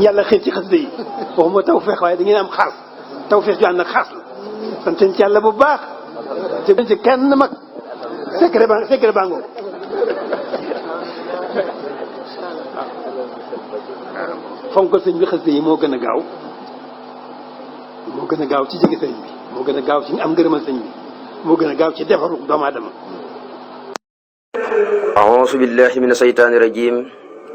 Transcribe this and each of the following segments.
yàlla xëy ci xasida yi waxuma tawfeex waaye da ngeen am xaas tawfeex ju ànd ak xaas la sant ci yàlla bu baax ci kenn mag secret bango fonkal sëñ bi xasida yi moo gën a gaaw ci jege sëñ bi moo gën a gaaw ci am ngërëmal sëñ bi moo gën a gaaw ci defaru doomu aadama. أعوذ بالله من الشيطان الرجيم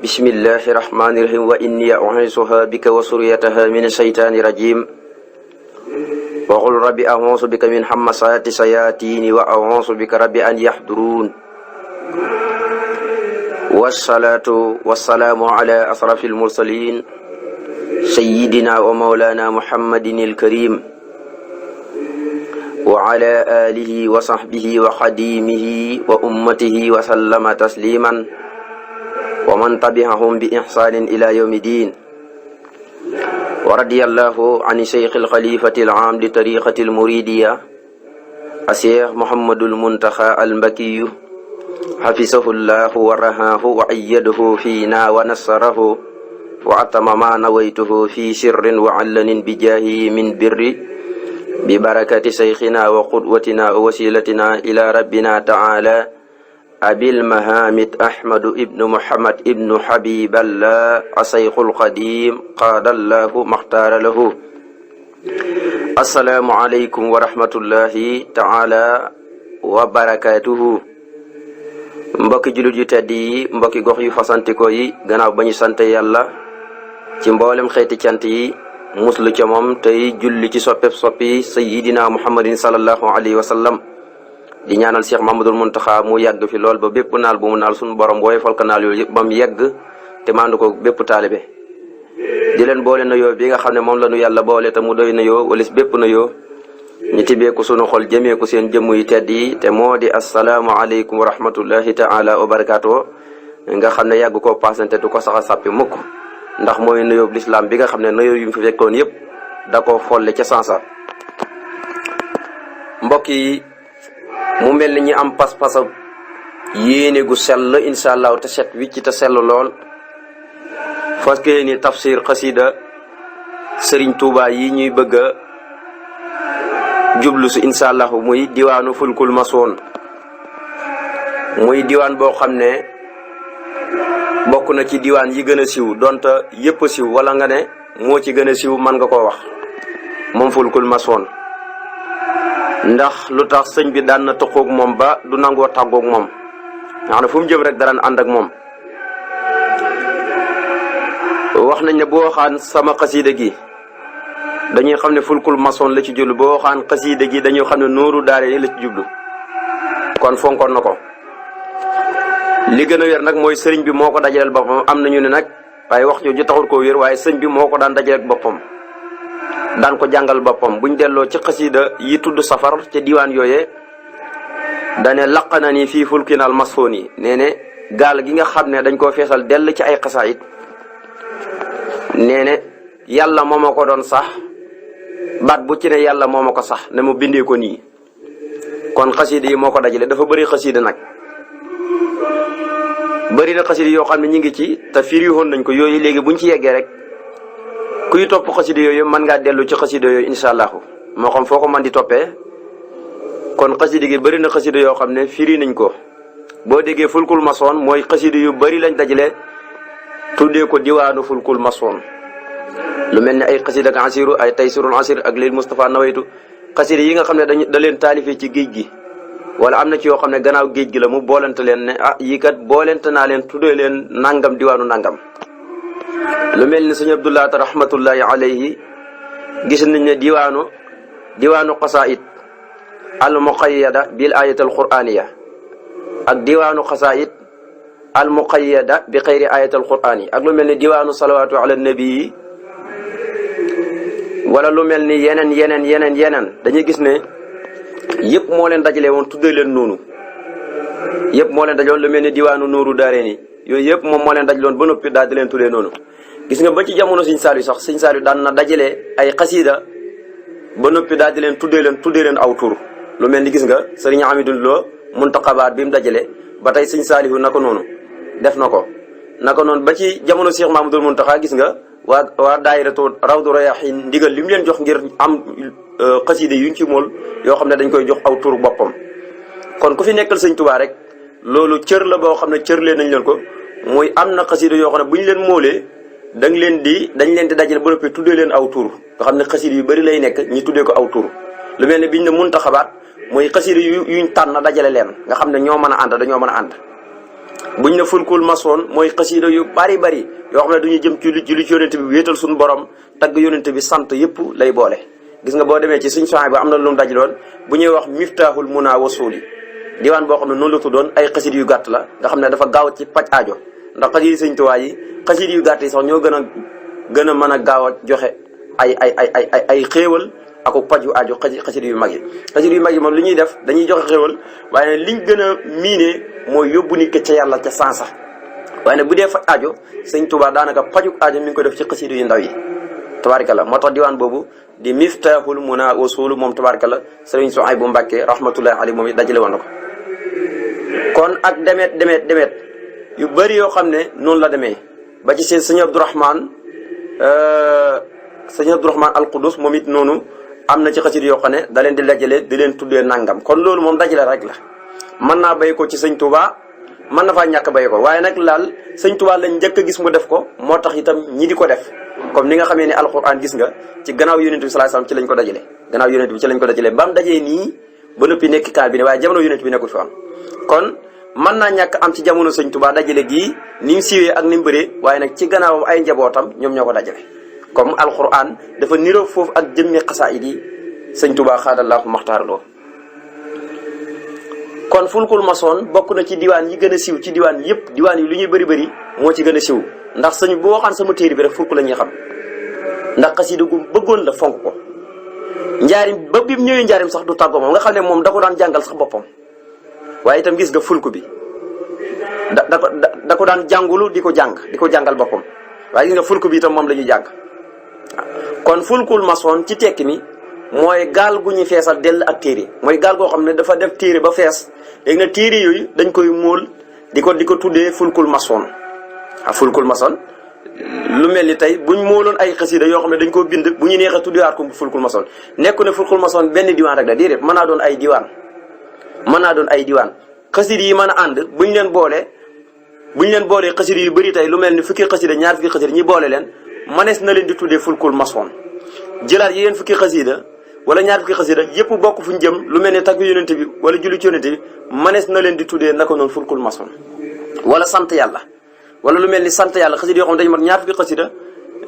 بسم الله الرحمن الرحيم وإني أعيذها بك وذريتها من الشيطان الرجيم وقل رب أعوذ بك من همزات الشياطين وأعوذ بك رب أن يحضرون والصلاة والسلام على أشرف المرسلين سيدنا ومولانا محمد الكريم وعلى آله وصحبه وخديمه وأمته وسلم تسليما ومن تبعهم بإحسان إلى يوم الدين ورضي الله عن شيخ الخليفة العام لطريقة المريدية الشيخ محمد المنتخى المكي حفظه الله ورعاه وأيده فينا ونصره وأتم ما نويته في سر وعلن بجاهه من بر ببركة شيخنا وقدوتنا ووسيلتنا إلى ربنا تعالى أبي المهامد أحمد ابن محمد ابن حبيب الله الشيخ القديم قاد الله مختار له السلام عليكم ورحمة الله تعالى وبركاته mbokki jullit yu tedd yi mbokki gox yu fasantikoo yi gannaaw ba ñu sant yàlla ci mboolem xeeti cant yi muslu ca moom tey julli ci soppi sayidina muhammadin sallallahu alayhi wa sallam di ñaanal Cheikh Mamadul Muntaxa mu yàgg fi lool ba bépp naal bu mu naal suñu borom booy fal ko naal yooyu yëpp ba mu yegg te maandu ko bépp taalibe di leen boole nuyoo bi nga xam ne moom la nu yàlla boole te mu doy nuyoo walis bépp nuyoo ñu tibbee ko sunu xol jëmee ko seen jëmm yu tedd yi te moo di asalaamu aleykum wa rahmatullahi taala wa barakaatu nga xam ne yàgg koo paasante du ko sax a sàppi mukk ndax mooy nuyoo lislaam bi nga xam ne nuyoo yu mu fi fekkoon yëpp da ko folle ca sansa mbokk yi mu mel ni ñi am pas-pasa yéene gu sell incha allahu te set wicc te sell lool fas ni tafsir xasida sëriñ Tuuba yi ñuy bëgg a jublu si incha allahu muy diwaanu fulkul masoon muy diwaan boo xam ne bokk na ci diwaan yi gën a siiw donte yëpp a siiw wala nga ne moo ci gën a siiw mën nga koo wax moom fulkul masoon ndax lu tax sëñ bi daan na tëqoog moom ba du nangoo tàggoog moom nga xam ne fu mu jëm rek daraan ànd ak moom wax nañ ne boo waxaan sama xasiida gi dañuy xam ne fulkul masoon la ci jublu boo waxaan xasiida gi dañuy xam ne nooru daare yi la ci jublu kon fonkoon na ko li gën a wér nag mooy sëriñ bi moo ko dajaleel boppam am nañu ne nag waaye wax jooju taxul koo wér waaye sëñ bi moo ko daan dajaleel boppam daan ko jàngal boppam buñ delloo ci xasiida yi tudd safar ca diwaan yooyee dane laq na ni fii fulkinal masoon yi nee ne gaal gi nga xam ne dañ koo feesal dell ci ay xasaayit nee ne yàlla moo ma ko doon sax baat bu ci ne yàlla moo ma ko sax ne mu bindee ko nii kon xasiida yi moo ko dajale dafa bëri xasiida nag bëri na xasida yoo xam ne ñu ngi ci te firi woon nañ ko yooyu léegi buñ ci yeggee rek kuy topp xasida yooyu mën ngaa dellu ci xasida yooyu incha allahu moo xam foo ko mën di toppee kon xasida gi bëri na xasida yoo xam ne firi nañ ko boo déggee fulkul masoon mooy xasida yu bëri lañ dajale tuddee ko diwaanu fulkul masoon lu mel ne ay xasida ak asiru ay taysirul asir ak lil Mustafa nawaytu xasida yi nga xam ne da leen taalifee ci géej gi wala am na ci yoo xam ne gannaaw géej gi la mu boolente leen ne ah yii kat boolente naa leen tuddee leen nangam diwaanu nangam lu mel ni sëñ Abdullah ta rahmatullahi alayhi gis nañ ne diwaanu qasaid al muqayyada bil ayat al quraniya ak diwaanu qasaid al muqayyada bi xayri ayat al qurani ak lu mel ni diwaanu salawatu ala nabi wala lu mel ni yeneen dañuy gis ne yëpp moo leen dajale woon tuddee leen noonu yëpp moo leen dajaloon lu mel ni diwaanu nooru daare ni yooyu yëpp moom moo leen dajaloon ba noppi daal di leen tuddee noonu gis nga ba ci jamono Sëñ Saaliw sax Sëñ Saaliw daan na dajale ay xasiida ba noppi daal di leen tuddee leen aw tur lu mel ni gis nga Sëriñ Amidou Lo Muntaqabaat bi mu dajale ba tey Sëñ Saaliw naka noonu def na ko naka noonu ba ci jamono Cheikh Mamadou Muntaxa gis nga waa daayiratu Rawdu Rayaahiin ndigal li mu leen jox ngir am xasida yuñ ci mool yoo xam ne dañ koy jox aw tur boppam. kon ku fi nekkal sëñ Tuubaa rek loolu cër la boo xam ne cër leen nañ leen ko muy am na xasida yoo xam ne bu ñu leen moolee dañ leen di dajale ba noppi tuddee leen aw tur nga xam ne xasida yu bëri lay nekk ñi tuddee ko aw tur lu mel ne biñ ne muntaxabaat mooy xasida yuñ tànn dajale leen nga xam ne ñoo mën a ànd dañoo mën a ànd. buñ ne fulkul masoon mooy xasida yu bari yoo xam ne dañuy jëm ci julli ci yonente bi wéetal suñu borom tagg yonente bi sant yëpp lay boole. gis nga boo demee ci suñ soxna bi am na lu mu dajaloon bu ñuy wax miftaaxul munaa wasuuli diwaan boo xam ne noonu la tuddoon ay xasida yu gàtt la nga xam ne dafa gaaw ci paj aajo ndax xasida sëñ Tuubaa yi xasida yu gàtt yi sax ñoo gën a mën a gaaw a joxe ay xéewal ak paju aajo xasida yu mag yi. xasida yu mag yi moom li ñuy def dañuy joxe xéewal waaye liñ gën a miinee mooy yóbbu nit ca yàlla ca sansa waaye nag bu dee faj aajo sëñ Tuubaa daanaka paju aajo mi ngi ko def ci xasida yu ndaw yi tabaarkalla moo tax diwaan boobu di miftaaxul munaa wasuulu moom tabaarkalla sëriñ Suhaybu Mbàkke rahmatullahi alayhi moom it dajale woon na ko. kon ak demet yu bëri yoo xam ne noonu la demee ba ci seen sëñ Abdourahman al Qudus moom it noonu am na ci xasida yoo xam ne da leen di dajale di leen tuddee nangam kon loolu moom dajale rek la mën naa bay ko ci sëñ Touba mën na faa ñàkk bay ko waaye nag laal sëñ Touba lañ njëkk a gis mu def ko moo tax itam ñi di ko def comme ni nga xamee ne alxuraan gis nga ci gannaaw yonent bi sallallahu alayhi wasallam ci lañ ko dajale gannaaw yonent bi ci lañ ko dajale ba mu dajee nii ba noppi nekk kaar bi ne waaye jamono yonent bi nekkul fi am kon mën naa ñàkk am ci jamono sëñ Touba dajale gii ni mu siiwee ak ni mu bëree waaye nag ci gannaawam ay njabootam ñoom ñoo ko dajale comme alxuraan dafa niroo foofu ak jëmmi xasaayid yi sëñ Touba xaadallahu maxtaaraloo kon fulkul masoon bokk na ci diwaan yi gën a siiw ci diwaan yëpp diwaan yi lu ñuy bëri moo ci gën a siiw ndax sëñ boo waxaan sama téere bi rek fulku la ñuy xam ndax xasida gu bëggoon la fonk ko njaarim ba bi mu ñëwee njaarim sax du tàggoo moom nga xam ne moom da ko daan jàngal sax boppam waaye itam gis nga fulku bi da ko daan jàngulu di ko jàngal boppam waaye gis nga fulku bi itam moom la ñuy jàng kon fulkul masoon ci tekki mi mooy gaal gu ñu feesal dell ak téere mooy gaal goo xam ne dafa def téere ba fees léegi nag téere yooyu dañ koy móol di ko tuddee fulkul masoon fulkul masoon lu mel ni tey buñ móoloon ay xasida yoo xam ne dañ koo bind bu ñu neexee tuddewaat ko fulkul masoon nekku ne fulkul masoon benn diwaan rek la déedéet mën naa doon ay diwaan xasida yi mën a ànd buñ leen boolee xasida yu bëri tey lu mel ni fukki xasida ñaar fukki xasida ñi boole leen manees na leen di tuddee fulkul masoon jëlaat yéen fukki xasida wala ñaar fukki xasida yëpp bokk fu ñu jëm lu mel ne tagg yonente bi wala julli ci yonente bi manees na leen di tuddee naka noonu fulkul masoon wala sant yàlla wala lu mel ni sant yàlla xasida yoo xam dañu mat ñaar fukki xasida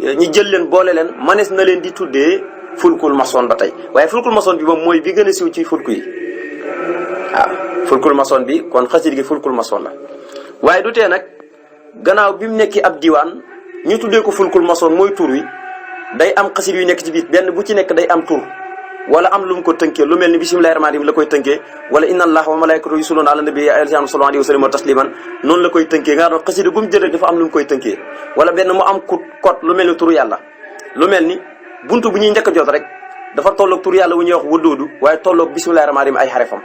ñi jël leen boole leen manees na leen di tuddee fulkul masoon ba tey waaye fulkul masoon bi moom mooy bi gën a siiw ci fulku yi waaw fulkul masoon bi kon xasida gi fulkul masoon la waaye du tee nag gannaaw bi mu nekki ab diwaan ñu tuddee ko fulkul masoon mooy tur wi day am xasida yu nekk ci biir benn bu ci nekk day am tur wala am lu mu ko tënkee lu mel ni bismillahir rahmanir rahim la koy tënkee wala inna allaha wa malaikatahu yusalluna ala nabi sallallahu alayhi wa sallam wa tasliman noonu la koy tënkee nga xam ne xasida bu mu jël rek dafa am lu mu koy tënkee wala benn mu am kot lu mel ni turu yàlla lu mel ni buntu bu ñuy njëkk a jot rek dafa tolloog turu yàlla wu ñuy wax wëddoodu waaye tolloog bismillahir rahmanir rahim ay xarefam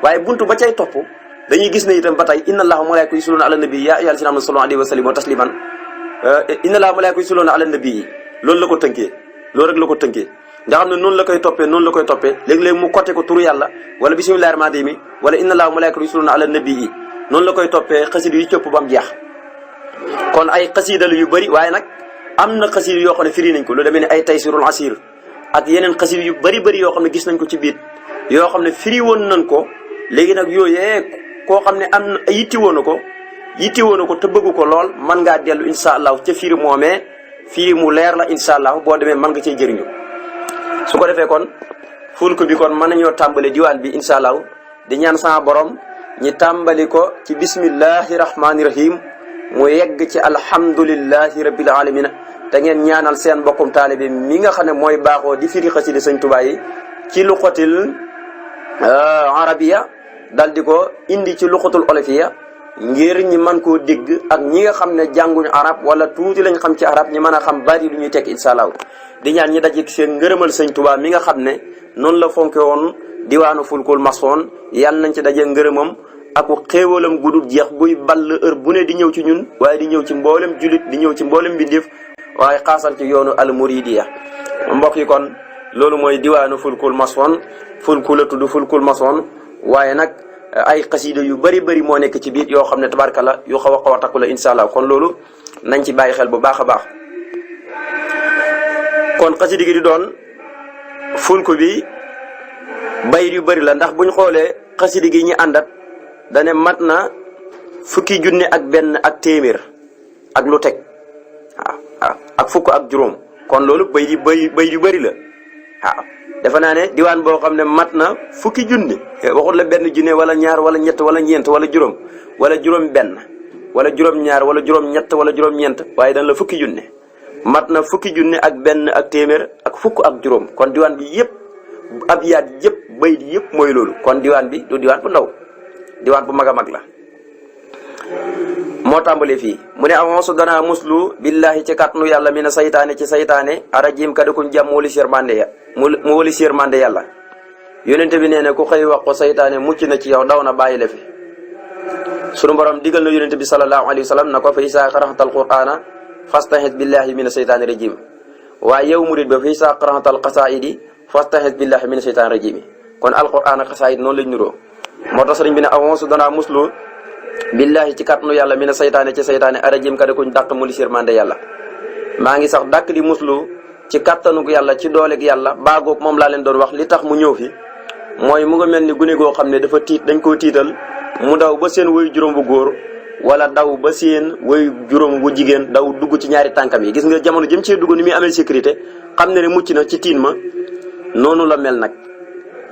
waaye buntu ba cay topp dañuy gis ne itam ba tey inna allaha wa malaikatahu yusalluna ala nabi ya ayyuhal ladhina amanu sallu alayhi wa sallimu tasliman inna allaha wa malaikatahu yusalluna ala nabi loolu la ko tënkee loolu rek la ko tënkee nga xam ne noonu la koy toppee léeg-léeg mu côté ko turu yàlla wala bismillahir rahmanir rahim wala inna allaha wa malaikatahu yusalluna ala nabi noonu la koy toppee xasida yu cëpp ba mu jeex kon ay xasida yu bëri waaye nag am na xasida yoo xam ne firi nañ ko lu demee ne ay taysirul asir ak yeneen xasida yu bëri yoo xam ne gis nañ ko ci biir yoo xam ne firi woon nañ ko léegi nag yooyee koo xam ne am na yittewoo na ko te bëgg ko lool mën ngaa dellu insha allah ca firi moomee firi mu leer la insha allah boo demee mën nga cee jëriñu su ko defee kon fulku bi kon mën nañoo tàmbali diwaan bi insha allah di ñaan sama borom ñi tàmbali ko ci bismillahi rahmani rahim mu yegg ci alhamdulillahi rabbil alamin te ngeen ñaanal seen mbokkum taalibe mi nga xam ne mooy baaxoo di firi xasida sëñ Tuubaa yi ci luqatil arabiya dal di ko indi ci luqatul olofiya ngir ñi mën koo dégg ak ñi nga xam ne jànguñu arab wala tuuti lañ xam ci arab ñi mën a xam bari lu ñuy tekk insha allah di ñaan ñi daje seen ngërëmal sëñ Tuubaa mi nga xam ne noonu la fonke woon diwaanu fulkul masoon yàlla nañ ci daje ngërëmam ak xéewalam gudul jeex buy ball heure bu ne di ñëw ci ñun waaye di ñëw ci mboolem julit di ñëw ci mboolem mbindeef waaye xaasal ci yoonu al muridiya. mbokk yi kon loolu mooy diwaanu fulkul masoon fulku la tudd fulkul masoon waaye nag ay xasida yu bari moo nekk ci biir yoo xam ne tabarkalla yu xaw a takku la incha allah kon loolu nañ ci bàyyi xel bu baax a baax. kon xasida gi di doon fulku bi bayit yu bari la ndax buñ xoolee xasida gi ñi àndat dane mat na fukki junne ak benn ak téeméer ak lu teg waaw ak fukk ak juróom kon loolu bayit yu bari la waaw defe naa ne diwaan boo xam ne mat na fukki junne waxut la benn junne wala ñaar wala ñett wala ñeent wala juróom wala juróom benn wala juróom ñaar wala juróom ñett wala juróom ñeent waaye dana la fukki junne mat na fukki junne ak benn ak téeméer ak fukk ak juróom kon diwaan bi yëpp ab yaat yëpp bayit yëpp mooy loolu kon diwaan bi du diwaan bu ndaw diwaan bu mag a mag la moo tàmbalee fii mu ne amonsu danaa muslu billahi ci kàttanu yàlla mi na saytaane ci saytaane arajim kadakun jàmm wali sirmande ya mu wali sirmande yàlla yonente bi nee ne ku xëy wax ko saytaane mucc na ci yow daw na bàyyi la fi sunu borom digal na yonente bi sallallahu alayhi wa sallam na ko fa isaa xaraxatal qur'aana fastaxis billahi mina saytaani rajim waaye yow murid ba fa isaa xaraxatal xasaayidi fastaxis billahi mina saytaani rajim kon alqur'aan ak xasaayid noonu lañ nuroo moo tax sëriñ bi ne amonsu danaa muslu billahi ci kàttanu yàlla mi na saytaane ci saytaane arajim ka de kuñ dàq mu li sirmande yàlla maa ngi sax dàq di muslu ci kàttanuk yàlla ci dooleg yàlla baagoog moom laa leen doon wax li tax mu ñëw fi mooy mu nga mel ni gune goo xam ne dafa tiit dañ koo tiital mu daw ba seen woy juróom bu góor wala daw ba seen woy juróom bu jigéen daw dugg ci ñaari tànkam yi gis nga jamono jëm cee dugg ni muy amee sécurité xam ne mucc na ci tiin ma noonu la mel nag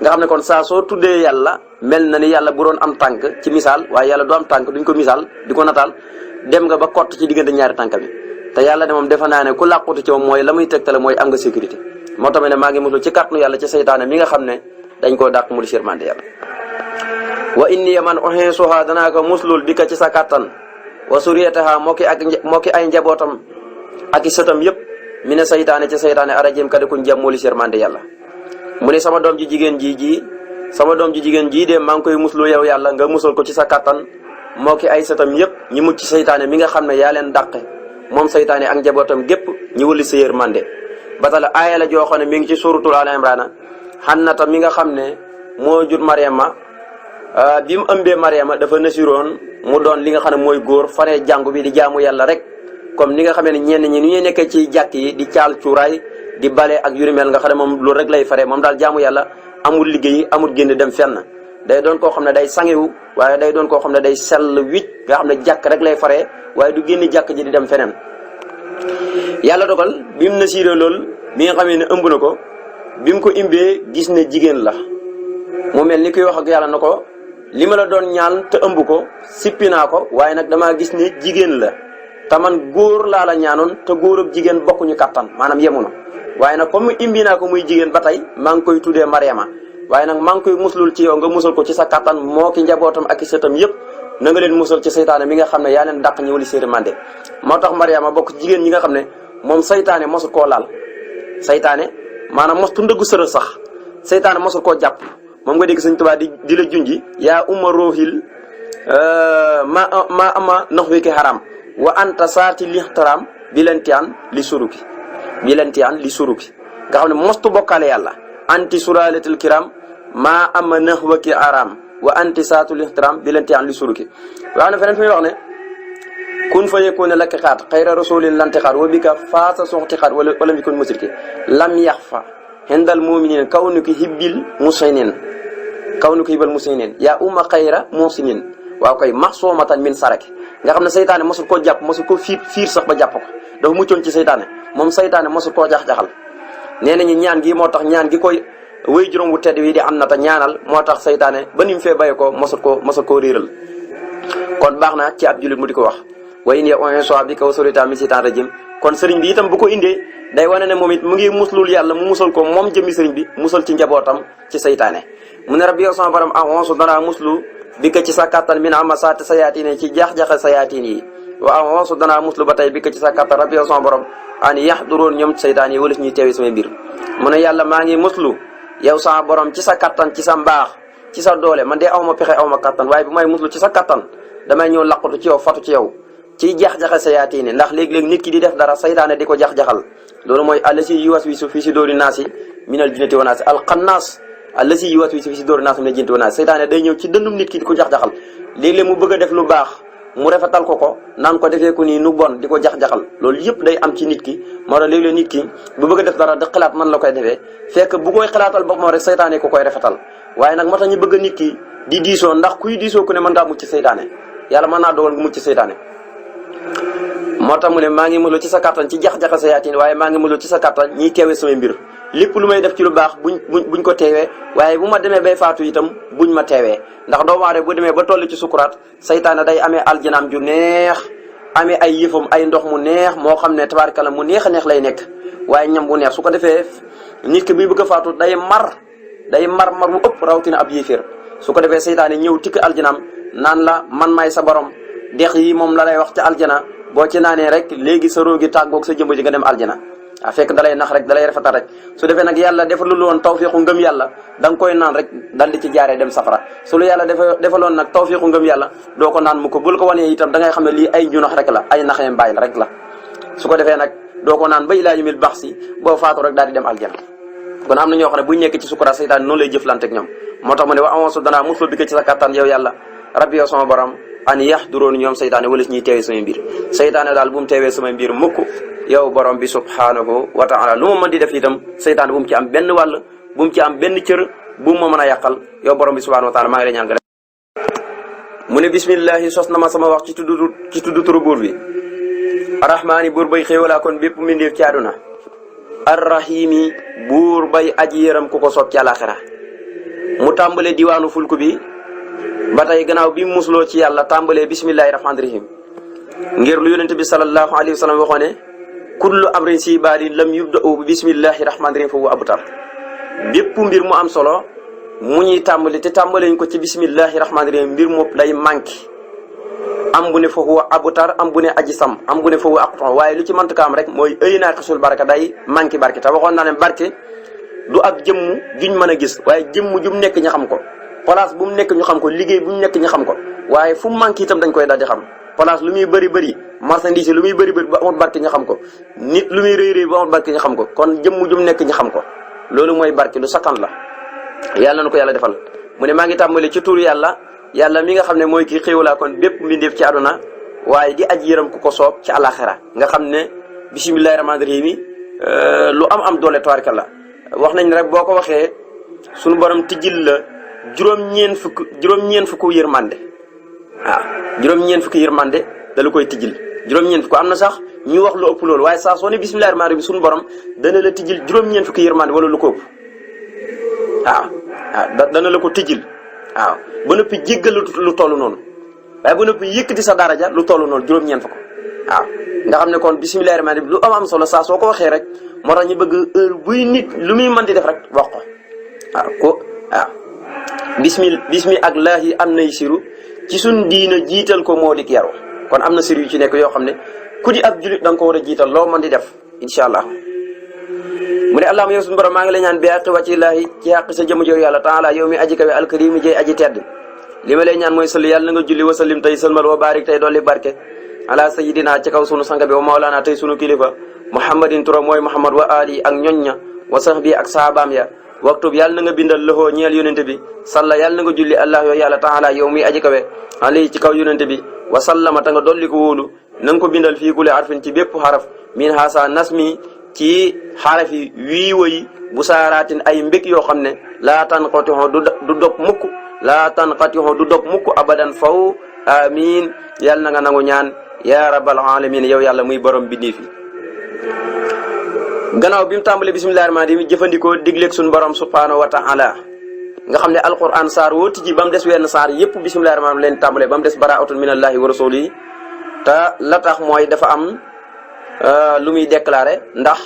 nga xam ne kon saa soo tuddee yàlla mel na ni yàlla bu doon am tànk ci misaal waaye yàlla du am tànk duñ ko misaal di ko nataal dem nga ba kott ci diggante ñaari tànk bi te yàlla de moom defe naa ne ku làqutu ci moom mooy la muy tegtale mooy am nga sécurité moo tax ne maa ngi muslu ci kàttanu yàlla ci saytaane mi nga xam ne dañ koo dàq mu di sirmande yàlla wa inni man uhinsuha danaa ko muslul bi ka ci sa kàttan wa suriyataha moo ki ay njabootam ak i sëtam yëpp mi ne saytaane ci saytaane arajim ka de kuñ jëm mu di sirmande yàlla mu ne sama doom ji jigéen jii de maa ngi koy muslu yow yàlla nga musal ko ci sa kattan moo ki ay satam yëpp ñi mucc ci saytaane mi nga xam ne yaa leen dàqe moom saytaane ak njabootam gépp ñi wëli sa yërmande batala aaya la joo xam ne mi ngi ci suratul al imrana xannata mi nga xam ne moo jur mariama bi mu ëmbee mariama dafa nasiroon mu doon li nga xam ne mooy góor faree jàngu bi di jaamu yàlla rek comme ni nga xamee ne ñenn ñi ni ñuy nekkee ci jàkk yi di caal cuuraay di bale ak yu ni mel nga xam ne moom loolu rek lay faree moom daal jaamu yàlla amul liggéey amul génn dem fenn day doon koo xam ne day sangewu waaye day doon koo xam ne day sell wicc nga xam ne jàkk rek lay faree waaye du génn jàkk ji di dem feneen yàlla dogal bi mu nasiiree loolu bi nga xamee ne ëmb na ko bi mu ko imbee gis ne jigéen la mu mel ni kuy wax ak yàlla na ko li ma la doon ñaan te ëmb ko sippi naa ko waaye nag damaa gis ne jigéen la te man góor laa la ñaanoon te góor ak jigéen bokkuñu kattan maanaam yemunu waaye nag comme imbi naa ko muy jigéen ba tey maa ngi koy tuddee Mariama waaye nag maa ngi koy muslul ci yow nga musal ko ci sa kattan moo ki njabootam ak i sëtam yëpp na nga leen musal ci saytaane mi nga xam ne yaa leen dàq ñëwali séeri mande moo tax Mariama bokk jigéen ñi nga xam ne moom saytaane mosul koo laal saytaane maanaam mostu ndëggu sërë sax saytaane mosul koo jàpp moom nga dégg Sëñ Tuubaa di la junji yaa umma rohil ma ama nax wi ki xaram wa anta saati lixtaraam bi lentiyaan li suruki nga xam ne mostu bokkaale yàlla anti suralatil kiram maa ama nahwa ki aram wa anti saatul ihtiram bi lentiyaan li suruki wax na feneen fi muy wax ne kun fa yekune lakki xaat xayra rasulin lanti xaat wa bika faasa suxti xaat wala mi kun musriki lam yax fa hendal muminin kaw nu ki hibbil musinin yaa umma xayra musinin waaw koy maxsoomatan min saraki nga xam ne saytaane mosul koo jàpp mosul koo fiir sax ba jàpp ko dafa muccoon ci saytaane moom saytaane mosul koo jax-jaxal nee nañu ñaan gi moo tax ñaan gi koy wéy juróom wu tedd wi di am na te ñaanal moo tax saytaane ba ni mu fee bàyyi ko mosul koo réeral kon baax na ci ab jullit mu di ko wax wa in so bi kaw sorita mi sitaan rajim kon sëriñ bi itam bu ko indee day wane ne moom it mu ngi muslul yàlla mu musal ko moom jëmmi sëriñ bi musal ci njabootam ci saytaane mu ne rabbi yow sama borom ahonsu danaa muslu bi ka ci sa kattan min ama saati sayaatiin ci jax-jaxe sayaatiin yi wa ahonsu danaa muslu ba tey bi ka ci sa kattan rabbi yow sama borom an yaxduroon ñoom saytaan yi wala ñuy teewi sama mbir mu ne yàlla maa ngi muslu yow sama borom ci sa kattan ci sa mbaax ci sa doole man de awma pexe awma kattan waaye bu may muslu ci sa kattan damay ñëw laqatu ci yow fatu ci yow ci jax-jaxal sayaatiini ndax léeg-léeg nit ki di def dara saytaane di ko jax-jaxal loolu mooy allasi yuwaswisu fi suduuri naasi minal jinnati wan naasi alxannaas allasi yuwaswisu fi suduuri naasi minal jinnati wan naasi saytaane day ñëw ci dëndum nit ki di ko jax-jaxal léeg-léeg mu bëgg a def lu baax mu rafetal ko naan ko defee ko nii nu bon di ko jax-jaxal loolu yëpp day am ci nit ki moo tax léeg-léeg nit ki bu bëgg a def dara da xalaat man la koy defee fekk bu koy xalaatal boppam rek saytaane ko koy rafetal waaye nag moo tax ñu bëgg nit ki di diisoo ndax kuy diisoo ku ne mën ngaa mucc ci saytaane yàlla mën naa dogal nga mucc ci saytaane moo tax mu ne maa ngi mëloo ci sa kattan ci jax-jaxal sa yaatin waaye maa ngi mëloo ci sa kattan ñiy teewee samay mbir lépp lu may def ci lu baax buñ ko teewee waaye bu ma demee bay faatu itam buñ ma teewee ndax doomu aadama bu demee ba toll ci sukuraat saytaane day amee aljanaam ju neex amee ay yëfam ay ndox mu neex moo xam ne tabaarkalla mu neex a neex lay nekk waaye ñam bu neex su ko defee nit ki buy bëgg a faatu day mar bu ëpp rawatina ab yéeféer su ko defee saytaane ñëw tikk aljanaam naan la man maay sa borom dex yi moom la lay wax ca aljana boo ci naanee rek léegi sa roogi tàggoog sa jëmb ji nga dem aljana a fekk dalay nax rek dalay rafetal rek su defee nag yàlla defalul woon tawfiixu ngëm yàlla da nga koy naan rek dal di ci jaaree dem safara su lu yàlla defaloon nag tawfiixu ngëm yàlla doo ko naan mu ko bul ko wanee itam da ngay xam ne lii ay junax rek la ay naxee mbaay la rek la su ko defee nag doo ko naan ba ilaa yumil bax si boo faatu rek daal di dem aljana kon am na ñoo xam ne buñ nekk ci sukuraat saytaan noonu lay jëflanteeg ñoom moo tax mu ne wa amoon su danaa muslu bi ko ci sa kattan yow yàlla rabbi yow sama borom an yaxduroon ñoom saytaane wala si ñuy teewee samay mbir saytaane daal bu mu teewee samay mbir mukk yow borom bi subhanahu wa taala lu ma mën di def itam saytaane bu mu ci am benn wàll bu mu ci am benn cër bu mu ma mën a yàqal yow borom bi subhanahu wa taala maa ngi lay ñaan nga mu ne bismillahi sos na ma sama wax ci tudd turu buur bi arrahmaani buur bay xéewalaa kon bépp mbindeef ci àdduna arrahimi buur bay aji yëram ku ko soob ci àlaxira mu tàmbale diwaanu fulku bi ba tey gannaaw bi musloo ci yàlla tàmbalee bismillahi rahmaani rahim ngir lu yonente bi sallallahu alayhi wa sallam waxoon ne kullu amrin si baali lam yubda'u bi bismillahi rahmaani rahim fa huwa abtar bépp mbir mu am solo mu ñuy tàmbali te tàmbaleñ ko ci bismillahi rahmaani rahim mbir moom day manqué am bu ne fa huwa abtar am bu ne aji sam am bu ne fa huwa aqton waaye lu ci mënta am rek mooy ëy naa xisul barka day manqué barke te waxoon naa ne barke du ab jëmm juñ mën a gis waaye jëmm jum nekk ñu xam ko place bu mu nekk ñu xam ko liggéey bu mu nekk ñu xam ko waaye fu mu manqué itam dañ koy daal di xam place lu muy bëri marchandise lu muy bëri bu amul barke ñu xam ko nit lu muy rëy bu amul barke ñu xam ko kon jëmm jum nekk ñu xam ko loolu mooy barke lu sakkan la yàlla na ko yàlla defal mu ne maa ngi tàmbali ci tur yàlla mi nga xam ne mooy kii xéewalaa kon bépp mbindeef ci àdduna waaye di aj yëram ku ko soob ci àlaxira nga xam ne bisimilahi rahmaani rahim lu am doole tabaraka la wax nañ rek boo ko waxee suñu borom tijjil la juróom-ñeen fukk yërmande waaw juróom-ñeen fukk yërmande dala koy tijjil juróom-ñeen fukk am na sax ñu wax lu ëpp loolu waaye saa soo ne bisimilahi rahmaani rahim suñu borom dana la tijjil juróom-ñeen fukk yërmande wala lu ko ëpp waaw dana la ko tijjil waaw ba noppi jéggal lu toll noonu waaye ba noppi yëkkati sa daraja lu toll noonu juróom-ñeen fukk waaw nga xam ne kon bisimilahi rahmaani rahim lu am solo saa soo ko waxee rek moo tax ñu bëgg heure buy nit lu muy mën di def rek wax ko waaw bismi ak laahi am nay siru ci suñ diina jiital ko moo dik yaru kon am na siru yu ci nekk yoo xam ne ku di ab julit da nga ko war a jiital loo mën di def incha allah mu ne allahumma yow suñu borom maa ngi lay ñaan bi àqi wàcci laahi ci àqi sa jëmm jow yàlla taala yow mi aji kawe alkarimi jëy aji tedd li ma lay ñaan mooy salli yàlla na nga julli wa sallim tey sëlmal wa barik tey dolli barke ala sayidina ci kaw sunu sanga bi wa maolana tey sunu kilifa muhammadin tura mooy muhammad wa ali ak ñoñña wa sahbi ak saabaam ya waktub yàlla na nga bindal loxoo ñeel yonente bi salla yàlla na nga julli allah yow yàlla taala yow mi aji kawe ali ci kaw yonente bi wa sallama ta nga dolli ko wóolu na nga ko bindal fii kule arfin ci bépp xaraf min haasa nasmi ci xaraf yi wii woy bu saaraatin ay mbég yoo xam ne laa tanqatixoo du dog mukk laa tanqatixoo du dog mukk abadan faw amin yàlla na nga nangu ñaan ya rabbal alamin yow yàlla muy borom bindii fi gannaaw bi mu tàmbalee bismillahi rahmaani rahim jëfandikoo digleeg suñu borom subhanahu wa taala nga xam ne alquran saar woo tijji ba mu des wenn saar yëpp bismillahi rahmaani leen tàmbalee ba mu des baraatun minallahi wa rasuli te la tax mooy dafa am lu muy déclaré ndax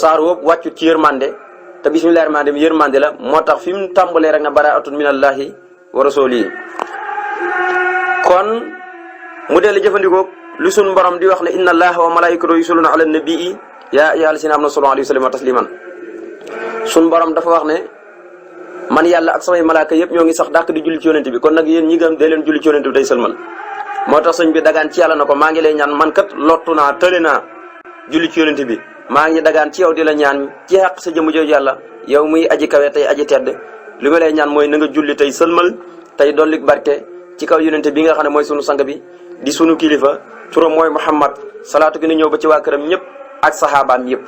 saar woowu wàccut ci yërmande te bismillahi rahmaani rahim yërmande la moo tax fi mu tàmbalee rek na baraatun minallahi wa rasuli kon mu dellu jëfandikoo lu suñu borom di wax ne inna allaha wa malaikatahu yusalluna ala nabii yaa ayyuha allazina amanu sallu alayhi wa sallimu tasliman suñu borom dafa wax ne man yàlla ak samay malaaka yëpp ñoo ngi sax dàkk di julli ci yonent bi kon nag yéen ñi gëm dee leen julli ci yonent bi day sëlmal moo tax sëñ bi dagaan ci yàlla na ko maa ngi lay ñaan man kat lottu naa tële naa julli ci yonent bi maa ngi dagaan ci yow di la ñaan ci xaq sa jëmm jooju yàlla yow muy aji kawe tey aji tedd li ma lay ñaan mooy na nga julli tey sëlmal tey dolli barke ci kaw yonent bi nga xam ne mooy sunu sang bi di sunu kilifa turam mooy Muhammad salaatu gi na ñëw ba ci waa këram ñëpp ak saxaabaam yëpp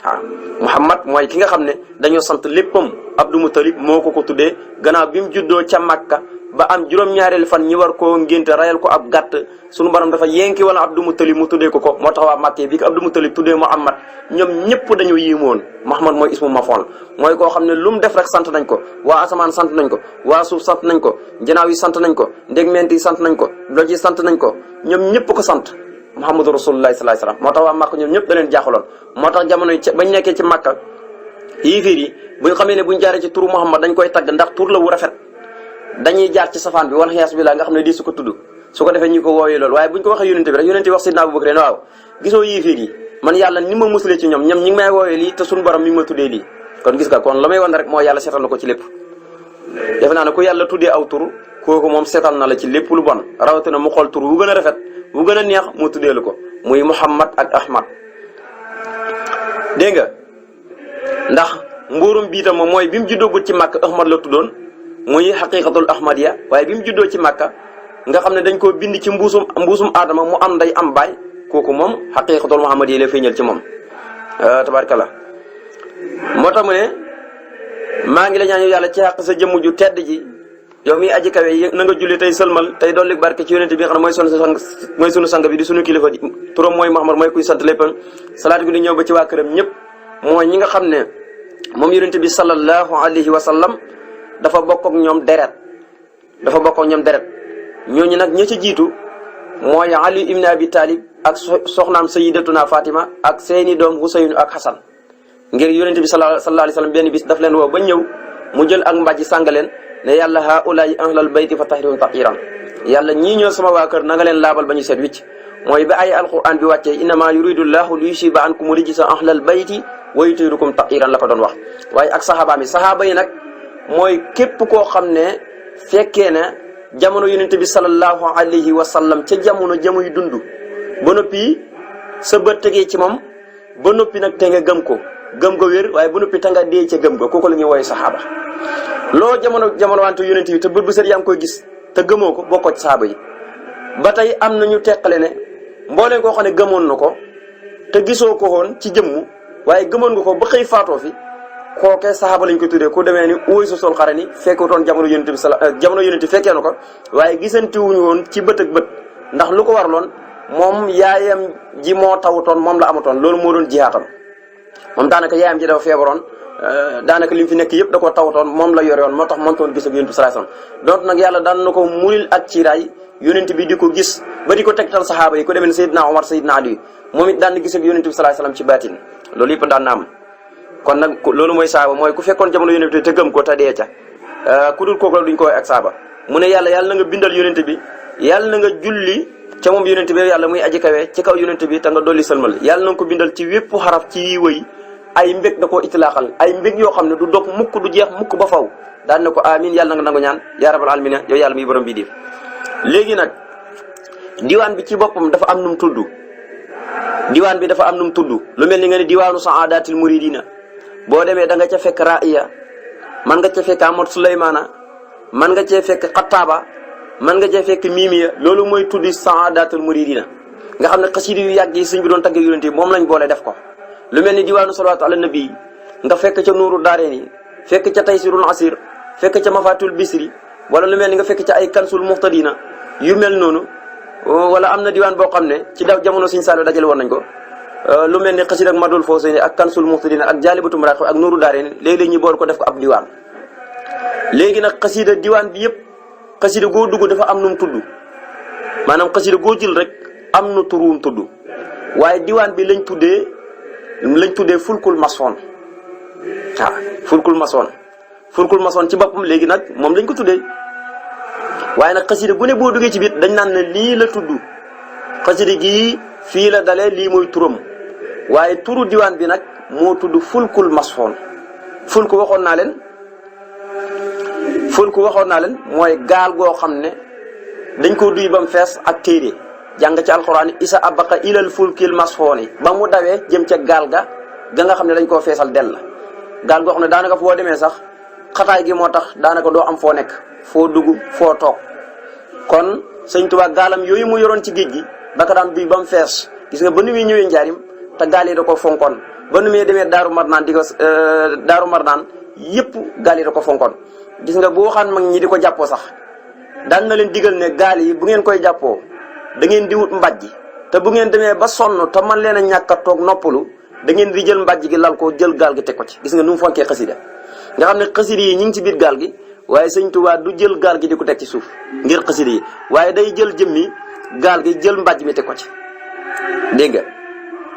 waaw Muhammad mooy ki nga xam ne dañoo sant léppam Abdou Moutalib moo ko tuddee gannaaw bi mu juddoo ca Makka ba am juróom-ñaareelu fan ñi war koo ngénte rayal ko ab gàtt sunu borom dafa yenki wala Abdou Moutalib mu tuddee ko moo tax waa Makka bi ko Abdou Moutalib tuddee Muhammad ñoom ñëpp dañoo yéemoon Muhammad mooy ismu mafoon mooy koo xam ne lu mu def rek sant nañ ko waa asamaan sant nañ ko waa suuf sant nañ ko janaaw yi sant nañ ko ndegmeent yi sant nañ ko doj yi sant nañ ko ñoom ñëpp ko sant Muhammadu Rasulullah sallallahu alayhi wasallam moo tax waa Makka ñoom ñëpp da leen jaaxaloon moo tax jamono yi bañ nekkee ci Makka yéeféer yi buñ xamee ne buñ jaaree ci turu Muhammad dañ koy tagg ndax tur la wu rafet dañuy jaar ci safaan bi wala xiyaas bi la nga xam ne di su ko tudd su ko defee ñu ko woowee loolu waaye buñ ko waxee yonente bi rek yonente bi wax Seydina Abubakar ne waaw gisoo yéeféer yi man yàlla ni ma musalee ci ñoom ñi ngi may woowee lii te suñu borom mi ngi ma tuddee lii kon gis nga kon la may wan rek moo yàlla seetal na ko ci lépp defe naa ne ku yàlla tuddee aw tur kooku moom seetal na la ci lépp lu bon rawatina mu xool tur wu gën a rafet wu gën a neex mu tuddee la ko muy Muhammad ak Ahmad dégg nga ndax mbuurum bii tam moom mooy bi mu juddoogut ci Makka Ahmad la tuddoon muy xaqiqatul ahmadiya waaye bi mu juddoo ci Makka nga xam ne dañ koo bind ci mbuusum aadama mu am nday am baay kooku moom xaqiqatul muhammadiya la feeñal ci moom tabaarkalla moo tax mu ne maa ngi la ñaan yow yàlla ci xaq sa jëmm ju tedd ji yow mi aji kawe na nga julli tey sëlmal tey dolli barke ci yonente bi nga xam ne mooy sunu sang bi di sunu kilifa turam mooy Muhammad mooy kuy sant léppam salaatu gi di ñëw ba ci waa këram ñëpp mooy ñi nga xam ne moom yonente bi sallallahu alayhi wa sallam dafa bokk ak ñoom deret ñooñu nag ña ca jiitu mooy Ali ibn Abi Talib ak soxnaam sayyidatuna Fatima ak seeni doom Husaynu ak Hasan ngir yonente bi sallallahu alayhi wa sallam benn bis daf leen woo ba ñëw mu jël ak mbàjji sàngaleen ne yàlla haulaay ahlal bayti fa tahrirum tahiran yàlla ñii ñoo sama waa kër na nga leen laabal ba ñu seet wicc mooy ba ay alquran bi wàccee innama yuridu llahu li yusiba ankum rijsa ahlal bayti wa yutirukum tahiran la ko doon wax waaye ak saxaaba yi nag mooy képp koo xam ne fekkee na jamono yonente bi sallallahu alayhi wa sallam ca jamono jamuy dund ba noppi sa bët tegee ci moom ba noppi nag te nga gëm ko wér waaye ba noppi te nga dee ca gëm ko kooku la ñuy wooye saxaaba loo jamono wante yonente bi te bët bu set yaa ngi koy gis te gëmoo ko bokkoo ci saxaaba yi ba tey am na ñu teqale ne mbooleen koo xam ne gëmoon na ko te gisoo ko woon ci jëmmu waaye gëmoon nga ko ba xëy faatoo fi kookee saxaaba lañ ko tuddee ku demee ni Uways sol xare ni fekkutoon jamono yonente fekkee na ko waaye gisanti wuñu woon ci bët ak bët ndax lu ko warloon moom yaayam ji moo tawutoon moom la amatoon loolu moo doon jihaatam moom daanaka yaayam ji dafa feebaroon daanaka li mu fi nekk yëpp da koo tawutoon moom la yore woon moo tax mëntoon gis ak yonente bi sallallahu alayhi wasallam donc nag yàlla daan na ko muril ak ciiraay yonente bi di ko gis ba di ko tegtal saxaaba yi ku demee ni Seydina Omar Seydina Ali moom it daan na gis ak yonente bi sallallahu alayhi wasallam ci baatin loolu yëpp daan na am kon nag loolu mooy saaba mooy ku fekkoon jamono yonente bi te gëm ko te dee ca ku dul kooku la duñ ko ak saaba mu ne yàlla na nga bindal yonente bi yàlla na nga julli ca moom yonente bi yàlla muy aji kawe ci kaw yonente bi te nga dolli sëlmal yàlla na nga ko bindal ci wépp xaraf ci wëy ay mbég da koo itilaaxal ay mbég yoo xam ne du dog mukk du jeex mukk ba faw daan na ko amin yàlla na nga nangu ñaan yaa rabal alamin yow yàlla muy borom bi def léegi nag diwaan bi ci boppam dafa am nu mu tudd lu mel ni nga ne diwaanu saadatil muridina boo demee da nga ca fekk Ra'iya man nga ca fekk Ahmad Sulaymana man nga cee fekk Xattaaba man nga cee fekk Mimiya loolu mooy tuddi saadatul muridina nga xam ne xasida yu yàgg yi sëñ bi doon tagg yonente moom lañ boole def ko lu mel ni diwaanu salawaatu ala nabi nga fekk ca Nuuru Daarayni fekk ca Taysirul Asir fekk ca Mafatul Bisri wala lu mel ni nga fekk ca ay Kansul Muhtadina yu mel noonu wala am na diwaan boo xam ne ci jamono Sëñ Saaliw dajale woon nañ ko lu mel ni xasida ak Madul Fawzayni ak Kansul Muhtadina ak Jaalibatu Maraqib ak Nuuru Daarayni léeg-léeg ñu bool ko def ko ab diwaan léegi nag xasida diwaan bi yëpp xasida goo dugg dafa am nu mu tudd maanaam xasida goo jël rek am na turuum tudd waaye diwaan bi lañ tuddee fulkul masoon waaw fulkul masoon ci boppam léegi nag moom lañ ko tuddee waaye nag xasida gu ne boo duggee ci biir dañ naan ne lii la tudd xasida gii fii la dalee lii mooy turam waaye turu diwaan bi nag moo tudd fulkul masoon fulku waxoon naa leen mooy gaal goo xam ne dañ ko duy ba mu fees ak téere jàng ci alquran isa abaqa ilal fulkil masfooni ba mu dawee jëm ca gaal ga nga xam ne dañ koo feesal dell gaal goo xam ne daanaka foo demee sax xataay gi moo tax daanaka doo am foo nekk foo dugg foo toog kon sëñ Tuubaa gaalam yooyu mu yoroon ci géej gi da ko daan duy ba mu fees gis nga ba nu muy ñëwee njaarim te gaal yi da ko fonkoon ba nu muy demee daaru marnaan daaru marnaan yëpp gaal yi da ko fonkoon gis nga boo waxaan mag ñi di ko jàppoo sax daan na leen digal ne gaal yi bu ngeen koy jàppoo da ngeen di wut mbàjj te bu ngeen demee ba sonn te man leen a ñàkk a toog noppalu da ngeen di jël mbàjj gi lal ko jël gaal gi teg ko ci gis nga nu mu fonkee xasida nga xam ne xasida yi ñi ngi ci biir gaal gi waaye sëñ Tuubaa du jël gaal gi di ko teg ci suuf ngir xasida yi waaye day jël jëmmi gaal gi jël mbàjj mi teg ko ci dégg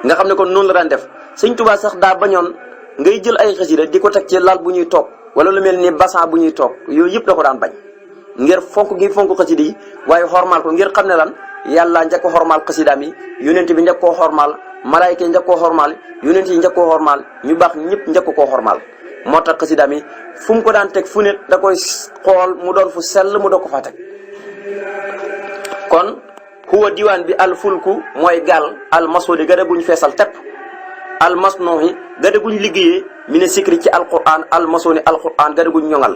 nga xam ne kon noonu la daan def sëñ Tuubaa sax daa bañoon ngay jël ay xasida di ko teg ci lal bu ñuy toog wala lu mel ni basan bu ñuy toog yooyu yëpp da ko daan bañ ngir fonk gi fonk xasida yi waaye xormaal ko ngir xam ne lan yàlla njëkk ko xormaal xasidaam yi yonent bi njëkk koo xormaal malaayka yi njëkk koo xormaal yonent yi njëkk koo xormaal ñu baax ñëpp njëkk koo xormaal moo tax xasidaam yi fu mu ko daan teg fu ne da koy xool mu doon fu sell mu doog ko faa teg kon huwa diwaan bi al fulku mooy gaal al masudi gada guñ feesal tepp al masnuhi gada guñ liggéeyee mi ne sikri ci alquran al masoni alquran gada guñ ñoŋal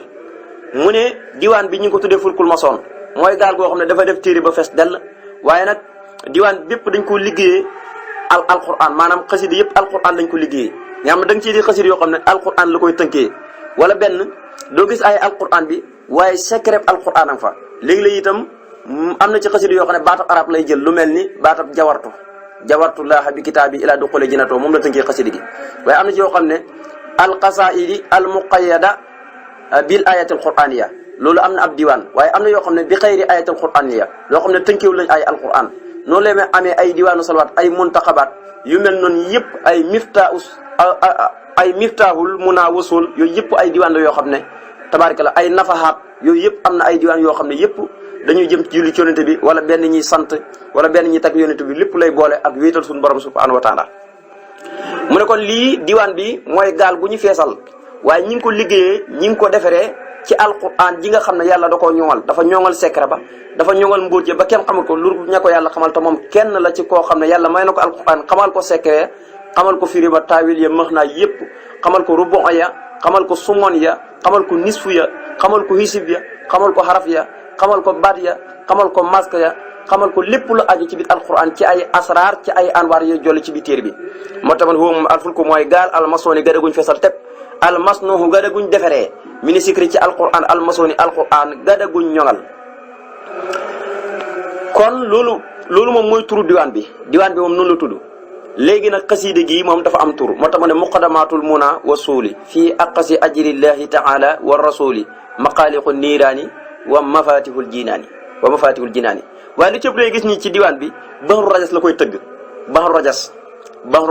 mu ne diwaan bi ñu ngi ko tuddee fulkul masoon mooy gaal goo xam ne dafa def téere ba fees dell waaye nag diwaan bépp dañ ko liggéeyee alquran maanaam xasida yëpp alquran lañ ko liggéeyee nga xam ne da nga ciy di xasida yoo xam ne alquran la koy tënkee wala benn doo gis ay alquran bi waaye secret alquran am fa léegi-léegi itam am na ci xasida yoo xam ne baatab arab lay jël lu mel ni baatab jawartu laaha bi kitaabi ilaa duxule jinatoo moom la tënkee xasida gi waaye am na ci yoo xam ne alqasaidi almuqayyada bil ayatil quraniya loolu am na ab diwaan waaye am na yoo xam ne bi xayri ayatil quraniya yoo xam ne tënkeewul lañ ay alquran noonu la amee ay diwaanu salwaat ay muntaqabaat yu mel noonu yëpp ay miftaahul muna wasul yooyu yëpp ay diwaan la yoo xam ne tabaaraka la ay nafahaat yooyu yëpp am na ay diwaan yoo xam ne yëpp dañuy jëm ci julli ci yonente bi wala benn ñuy sant wala benn ñuy tag yonente bi lépp lay boole ak wéetal suñu borom subhanahu wa taala mu ne kon lii diwaan bi mooy gaal gu ñu feesal waaye ñi ngi ko liggéeyee ñi ngi ko defaree ci alquran ji nga xam ne yàlla da koo ñoŋal dafa ñoŋal secret ba dafa ñoŋal mbóot ya ba kenn xamul ko lu ña ko yàlla xamal te moom kenn la ci koo xam ne yàlla may na ko alquran xamal ko secret xamal ko firi ba taawil ya max naa yëpp xamal ko rubon ya xamal ko sumon ya xamal ko nisfu ya xamal ko hisib ya xamal ko xaraf ya xamal ko baat ya xamal ko mask ya xamal ko lépp lu aju ci biir alquran ci ay asrar ci ay anwaar yooyu jolli ci biir téere bi moo tax man huwa moom alfulku mooy gaal almasooni gada guñ fesal tepp almasnuhu gada guñ deferee mini sikri ci alquran almasooni alquran gada guñ ñoŋal kon loolu moom mooy turu diwaan bi moom noonu la tudd léegi nag xasiide gi moom dafa am tur moo tax ma ne muqadamatul muna wa suuli fii aqasi ajrillahi taala wa rasuli maqaaliqu niiraani wa mafatihul jinaani waaye lu cëpp lay gis ñi ci diwaan bi baxru rajas la koy tëgg baxru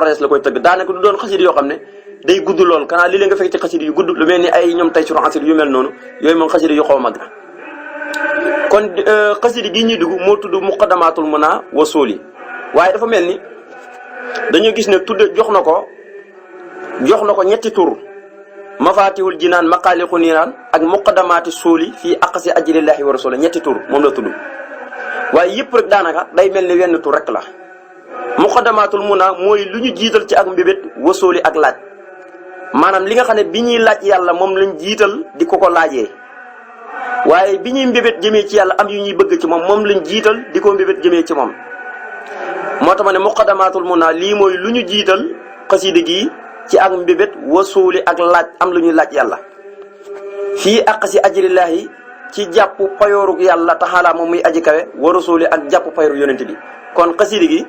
rajas la koy tëgg daanaka du doon xasiide yoo xam ne day gudd lool kanaa li leen nga fekk ci xasiide yu gudd lu mel ni ay ñoom tay sur ansir yu mel noonu yooyu moom xasiide yu xaw a mag la kon xasiide gi ñuy dugg moo tudd muqadamatul muna wa suuli waaye dafa mel ni dañoo gis ne tudde jox na ko ñetti tur mafatihul jinaan maqaaliqu niiraan ak muqaddamaati suuli fii aqsi ajrillahi wa rasuli ñetti tur moom la tudd waaye yëpp rek daanaka day mel ni wenn tur rek la muqaddamatul muna mooy lu ñu jiital ci ak mbébét wa suuli ak laaj maanaam li nga xam ne bi ñuy laaj yàlla moom lañ jiital di ko laajee waaye bi ñuy mbébét jëmee ci yàlla am yu ñuy bëgg ci moom lañ jiital di ko mbébét jëmee ci moom moo tax ma ne muqaddamatul muna lii mooy lu ñu jiital xasida gi ci ak mbébét wasuuli ak laaj am lu ñuy laaj yàlla fii aqsi ajrillahi ci jàpp payooruk yàlla taxalaa moom muy aji kawe wa rasuuli ak jàpp payooru yonent bi kon xasida gi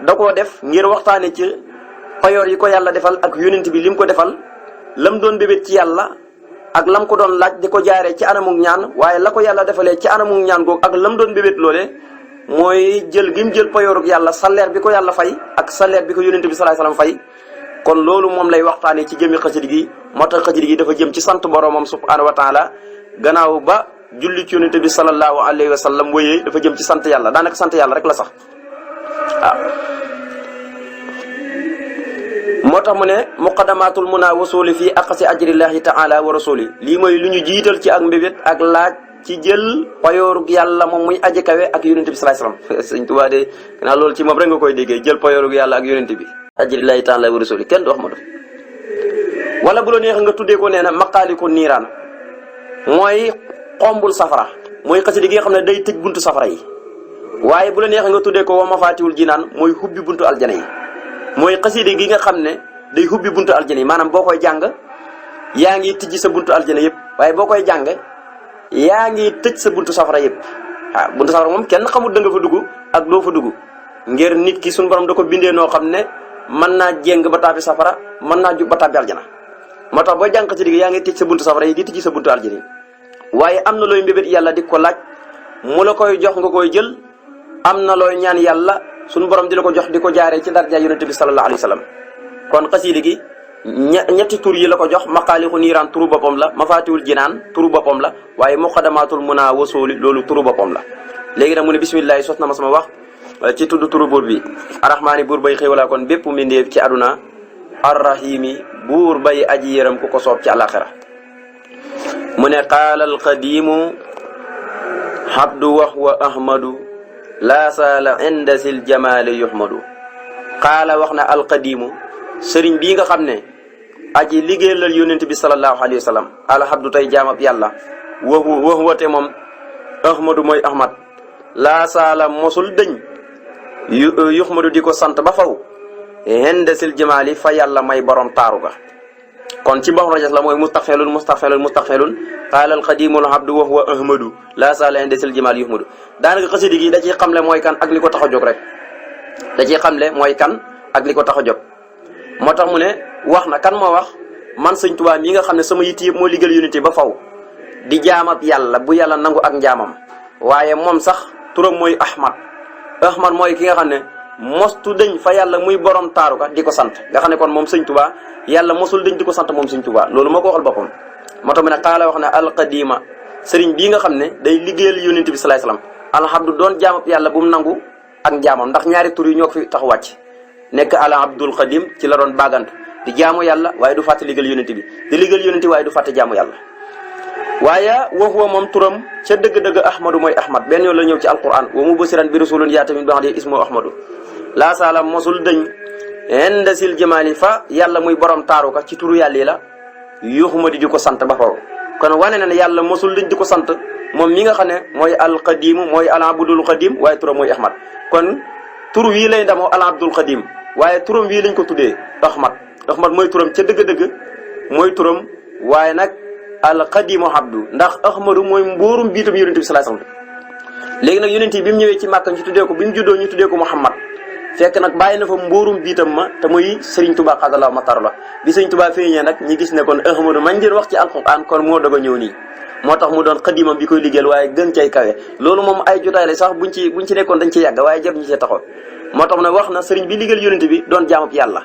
da koo def ngir waxtaane ci payoor yi ko yàlla defal ak yonent bi lim ko defal lam doon mbébét ci yàlla ak lam ko doon laaj di ko jaaree ci anamuk ñaan waaye la ko yàlla defalee ci anamuk ñaan googu ak lam doon mbébét loole mooy jël gi mu jël payooruk yàlla salaire bi ko yàlla fay ak salaire bi ko yonent bi sallallahu alayhi wasallam fay kon loolu moom lay waxtaanee ci jëmmi xasida gi moo tax xasida gi dafa jëm ci sant boromam subhanahu wa taala gannaaw ba julli ci yonent bi sallallahu alayhi wa sallam wéyee dafa jëm ci sant yàlla daanaka sant yàlla rek la sax waaw. moo tax mu ne muqaddamatul muna wasuli fii aqsi ajrillahi taala wa rasuli lii mooy lu ñu jiital ci ak mbébét ak laaj ci jël payoorug yàlla moom muy aji kawe ak yonent bi salaay salaam sëñ Tuubaa de gannaaw loolu ci moom rek nga koy déggee jël payoorug yàlla ak yonent bi ajrillahi taala wa rasuli kenn du wax ma def wala bu la neex nga tuddee ko nee na maqaaliku niiraan mooy xombul safara mooy xasida gi nga xam ne day tëj buntu safara yi waaye bu la neex nga tuddee ko wa mafaatiwul jinaan mooy hubbi buntu aljana yi mooy xasida gi nga xam ne day hubbi buntu aljana yi maanaam boo koy jàng yaa ngi tijji sa buntu aljana yëpp waaye boo koy jàng yaa ngi tëj sa buntu safara yëpp waaw buntu safara moom kenn xamul da nga fa dugg ak doo fa dugg ngir nit ki suñu borom da ko bindee noo xam ne mën naa jéng ba tàbbi safara mën naa jug ba tàbbi aljana moo tax booy jàng xasida gi yaa ngi tëj sa buntu safara yi di tijji sa buntu aljana yi waaye am na looy mbébét yàlla di ko laaj mu la koy jox nga koy jël am na looy ñaan yàlla suñu borom di la ko jox di ko jaaree ci darja yonente bi sallallahu alayhi wa sallam kon xasida gi ñetti tur yi la ko jox maqaalixu niiraan turu boppam la mafaatiwul jinaan turu boppam la waaye muqaddamatul muna wasooli loolu turu boppam la léegi nag mu ne bisimillahi sos na ma sama wax ci tudd turu buur bi arrahmaani buur bay xéewalaa kon bépp mbindeef ci aduna arrahimi buur bay aji yëram ku ko soob ci àlaxira mu ne qaala alqadimu habdu wax wa ahmadu laa saala inda sil jamaali yuhmadu qaala wax na alqadimu sëriñ bii nga xam ne aji liggéeyal yonent bi sallallahu alayhi wa sallam alhabdu tey jaamab yàlla waxu wate moom ahmadu mooy ahmad laa saala mosul dëñ yuhmadu di ko sant ba faw inda sil jamaali fa yàlla may borom taaru ga kon ci mbaxu rajas la mooy mustaxfelun qaala alqadimu alhabdu wa huwa ahmadu laa saala inda sil jamaali yuhmadu daanaka xasida gi da ciy xamle mooy kan ak li ko tax a jóg rek da ciy xamle mooy kan ak li ko tax a jóg moo tax mu ne wax na kan moo wax man sëñ Tuubaa mi nga xam ne sama yitt yëpp moo liggéeyal yonent ba faw di jaamab yàlla bu yàlla nangu ak njaamam waaye moom sax turam mooy ahmad mooy ki nga xam ne mostu dëñ fa yàlla muy borom taaru ka di ko sant nga xam ne kon moom sëñ Tuubaa yàlla mosul dëñ di ko sant moom sëñ Tuubaa loolu moo ko waxal boppam moo tax mu ne xaala wax ne alqadima sëriñ bii nga xam ne day liggéeyal yonent bi salaay salaam alhamdu doon jaamab yàlla bu mu nangu ak njaamam ndax ñaari tur yi ñoo ko fi tax wàcc nekk ala abdul xadim ci la doon baagantu di jaamu yàlla waaye du fàtte liggéeyal yonent bi di liggéeyal yonent waaye du fàtte jaamu yàlla waaye waxuwa moom turam ca dëgg-dëgg ahmadu mooy ahmad benn yoon la ñëw ci alquran wa mubasiran bi rasulun yaata min ba'di ismu ahmadu laa saala mosul dëñ inda sil jamaali fa yàlla muy borom taaru ka ci turu yàlla yi la yuxumadi di ko sant ba faw kon wane na ne yàlla mosul dëñ di ko sant moom mi nga xam ne mooy alqadimu mooy al abdul xadim waaye turam mooy ahmad kon tur wii lay ndamoo al abdul xadim waaye turam wii lañ ko tuddee ahmad mooy turam ca dëgg-dëgg mooy turam waaye nag alqadimu abdu ndax ahmadu mooy mbóorum biitam yonente bi sallallahu alayhi wasallam léegi nag yonente bi mu ñëwee ci màkka ñu tuddee ko bi mu juddoo ñu tuddee ko muhammad fekk nag bàyyi na fa mbóorum biitam ma te muy Serigne Touba xadalaaw ma taru la bi Serigne Touba feeñee nag ñi gis ne kon ahmadu mañ jër wax ci alquran kon moo doog a ñëw nii moo tax mu doon xadimam bi koy liggéeyal waaye gën cay kawe loolu moom ay jotaay la sax buñ ci nekkoon dañ ci yàgg waaye jar ñu see taxaw moo tax ne wax na sëriñ bi liggéeyal yonente bi doon jaamab yàlla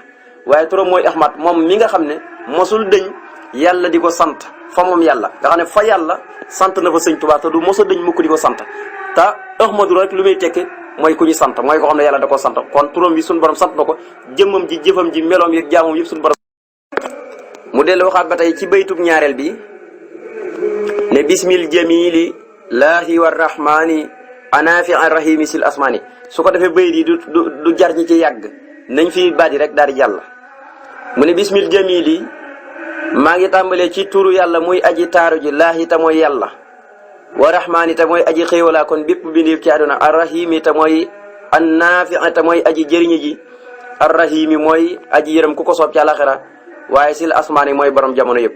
waaye turam mooy ahmad moom mi nga xam ne mosul dëñ yàlla di ko sant fa moom yàlla nga xam ne fa yàlla sant na fa sëñ Tuubaa te du mos a dëñ mukk di ko sant te ahmadu rek lu muy tekki mooy ku ñu sant mooy ko xam ne yàlla da ko sant kon turam bi suñu borom sant na ko jëmmam ji jëfam ji meloom yeeg jaamam yëpp suñu borom mu dellu waxaat ba tey ci baytub ñaareel bi ne bismil jamili laahi wa rahmani anafi rahimi sil asmani su ko defee bayit yi du jar ñi ci yàgg nañ fi baat yi rek daal di jàll mu ne bismil jamili maa ngi tàmbalee ci turu yàlla muy aji taaru ji laahi ta mooy yàlla wa rahmani ta mooy aji xéewalaa kon bépp bindeef ci àdduna arrahimi ta mooy annaafi ta mooy aji jëriñi ji arrahimi mooy aji yërëm ku ko soob ci àlaxira waaye sil asmaani mooy borom jamono yëpp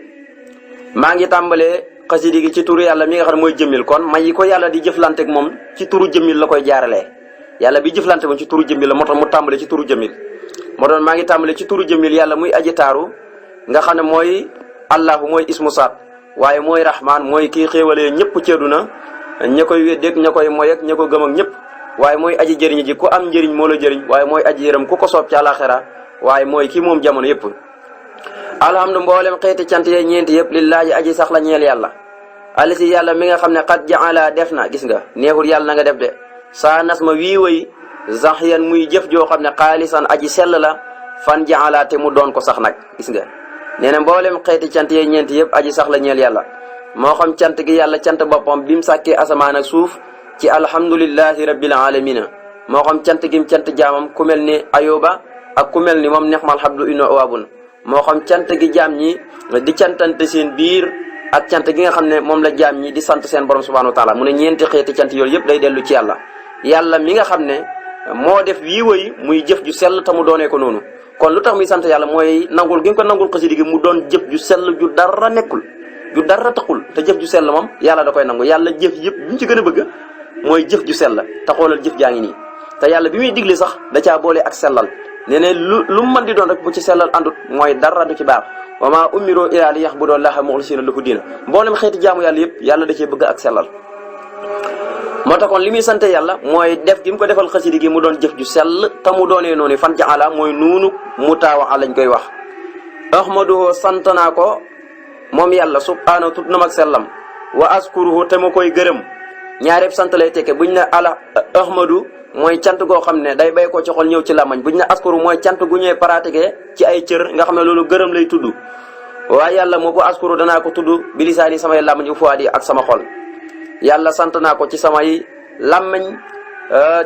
maa ngi tàmbalee xasida gi ci turu yàlla mi nga xam ne mooy jëmmil kon may yi ko yàlla di jëflanteeg moom ci turu jëmmil la koy jaaralee yàlla bi jëflante moom ci turu jëmmil la moo tax mu tàmbale ci turu jëmmil moo doon maa ngi tàmbale ci turu jëmmil yàlla muy aji taaru nga xam ne mooy allahu mooy ismu saat waaye mooy rahman mooy kii xéewalee ñëpp ci àdduna ña koy weddeeg ña koy moy ak ña ko gëm ak ñëpp waaye mooy aji jëriñ ji ku am njëriñ moo la jëriñ waaye mooy aji yërëm ku ko soob ci àlaxira waaye mooy kii moom jamono yëpp alhamdu mboolem xeeti cant yee ñeenti yëpp lillaahi aji sax la ñeel yàlla alisi yàlla mi nga xam ne xat jaala def na gis nga neexul yàlla na nga def de saa nas ma wii way zaxyan muy jëf joo xam ne xaalisan aji sell la fan jaala te mu doon ko sax nag gis nga nee na mboolem xeeti cant yee ñeenti yëpp aji sax la ñeel yàlla moo xam cant gi yàlla cant boppam bi mu sàkkee asamaan ak suuf ci alhamdulillahi rabbil alamina moo xam cant gi mu cant jaamam ku mel ni Ayoba ak ku mel ni moom nexmal habdu inno awaabun moo xam cant gi jaam ñi di cantante seen biir ak cant gi nga xam ne moom la jaam ñi di sant seen borom subhanahu wa taala mu ne ñeenti xeeti cant yooyu yëpp day dellu ci yàlla mi nga xam ne moo def wii woy muy jëf ju sell te mu doonee ko noonu kon lu tax muy sant yàlla mooy nangul gi nga ko nangul xasida gi mu doon jëf ju sell ju dara nekkul ju dara taxul te jëf ju sell moom yàlla da koy nangu yàlla jëf yëpp bi mu ci gën a bëgg mooy jëf ju sell te xoolal jëf jaa ngi nii te yàlla bi muy digle sax da caa boole ak sellal nee ne lu mu mën di doon rek bu ci sellal àndut mooy dara du ci baax wa maa umiroo illaa li yaxbudu llaaha muxlisiina lahu diina mboolem xeeti jaamu yàlla yëpp yàlla da cee bëgg ak sellal moo tax kon li muy sante yàlla mooy def gi mu ko defal xasida gi mu doon jëf ju sell te mu doonee noonu fan jaala mooy nuunu mu taawa lañ koy wax ahmaduhu sant naa ko moom yàlla subhaanahu tut nam ak sellam wa askuruhu te ma koy gërëm ñaareeb sant lay tekke buñ ne ala ahmadu mooy cant goo xam ne day bay ko ci xol ñëw ci làmmañ buñ ne askuru mooy cant gu ñëwee pratiqué ci ay cër nga xam ne loolu gërëm lay tudd waaye yàlla moo ko askuru danaa ko tudd bilisaani samay làmmañ u fuwaadi ak sama xol yàlla sant naa ko ci samay làmmañ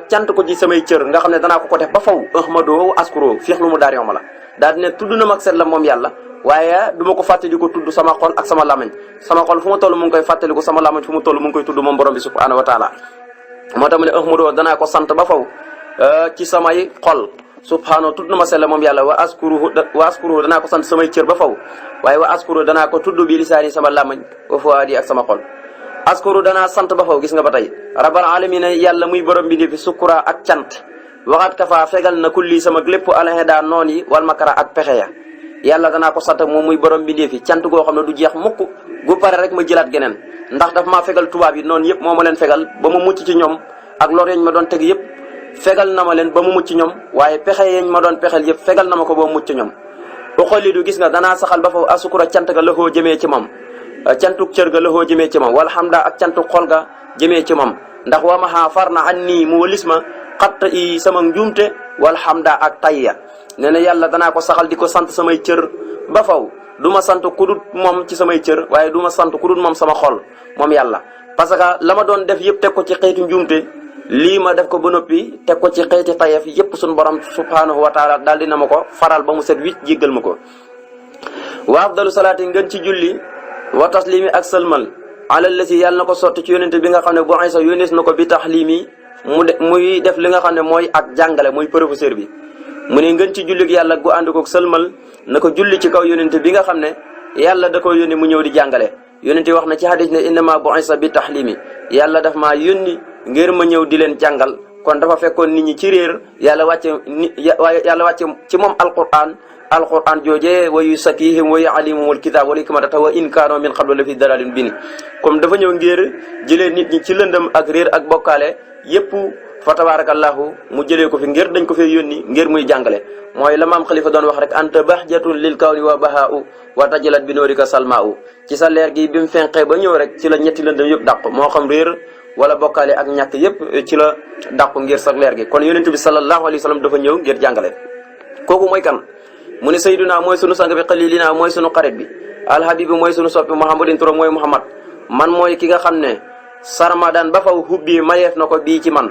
cant ko ci samay cër nga xam ne danaa ko def ba faw ahmadu askuru fiix lu mu daar yoma la daal di ne tudd na mag set la moom yàlla waaye du ma ko fàttali ko tudd sama xol ak sama làmmañ sama xol fu ma toll mu ngi koy fàttaliku sama làmmañ fu mu toll mu ngi koy tudd moom borom bi subhanahu wa taala moo tax mu ne ahmadu danaa ko sant ba faw ci samay xol subhanahu tudd na ma sell moom yàlla wa askuruhu danaa ko sant samay cër ba faw waaye wa askuruhu danaa ko tudd bi lisaani sama làmmañ wa fuwaadi ak sama xol askuru danaa sant ba faw gis nga ba tey rabbal alamina yàlla muy borom bi fi sukura ak cant waxaat ka faa fegal na kulli sama lépp alheda noon yi wal makara ak pexe ya yàlla danaa ko sant moom muy borom bi fi cant goo xam ne du jeex mukk gu pare rek ma jëlaat geneen ndax daf maa fegal tubaab yi noonu yëpp moo ma leen fegal ba ma mucc ci ñoom ak lor yañ ma doon teg yëpp fegal na ma leen ba mu mucc ñoom waaye pexe yañ ma doon pexel yëpp fegal na ma ko ba mu mucc ñoom uxalidu gis nga danaa saxal ba faw asukura cant ga loxoo jëmee ci moom cantuk cër ga loxoo jëmee ci moom walhamda ak cantuk xol ga jëmee ci moom ndax wa ma xaa far na an nii mu walis ma xatt i sama njuumte walhamda ak tayya nee na yàlla danaa ko saxal di ko sant samay cër ba faw du ma sant ku dul moom ci samay cër waaye du ma sant ku dul moom sama xol moom yàlla parce que la ma doon def yëpp teg ko ci xeeti njuumte lii ma def ko ba noppi teg ko ci xeeti tayef yëpp suñu borom subhanahu wa taala daal dina ma ko faral ba mu set wicc jéggal ma ko wa afdalu salaati ngën ci julli wa taslimi ak sëlmal alal la si yàlla na ko sotti ci yónente bi nga xam ne bu Isa yónnees na ko bi taxlimi muy def li nga xam ne mooy ak jàngale muy professeur bi mu ne ngën ci jullig yàlla gu ànd koog sëlmal na ko julli ci kaw yónente bi nga xam ne yàlla da ko yónni mu ñëw di jàngale yónente wax na ci hadis ne innama bu Isa bi taxlimi yàlla daf maa yónni ngir ma ñëw di leen jàngal kon dafa fekkoon nit ñi ci réer yàlla wàcce ci moom alquran joojee wa yusakkihim wa yuallimuhumul kitaab wal hikmata wa in kaanu min qablu la fi dalalin bin comme dafa ñëw ngir jëlee nit ñi ci lëndëm ak réer ak bokkaale yépp fa tabarakallahu mu jëlee ko fi ngir dañ ko fee yónni ngir muy jàngale mooy la maam xalifa doon wax rek anta bahjatun lil kawni wa bahaa'u wa tajalat bi noorika salmaa'u ci sa leer gi bi mu fenqee ba ñëw rek ci la ñetti lëndëm yëpp dàq moo xam réer wala bokkaale ak ñàkk yépp ci la dàqu ngir sa leer gi kon yonent bi sallallahu alayhi wa sallam dafa ñëw ngir jàngale kooku mooy kan mu ne sayduna mooy sunu sang bi xalilina mooy sunu xarit bi alhabibi mooy sunu soppi muhammadin turam mooy muhammad man mooy ki nga xam ne sarmadan ba faw hubbi mayeef na ko bii ci man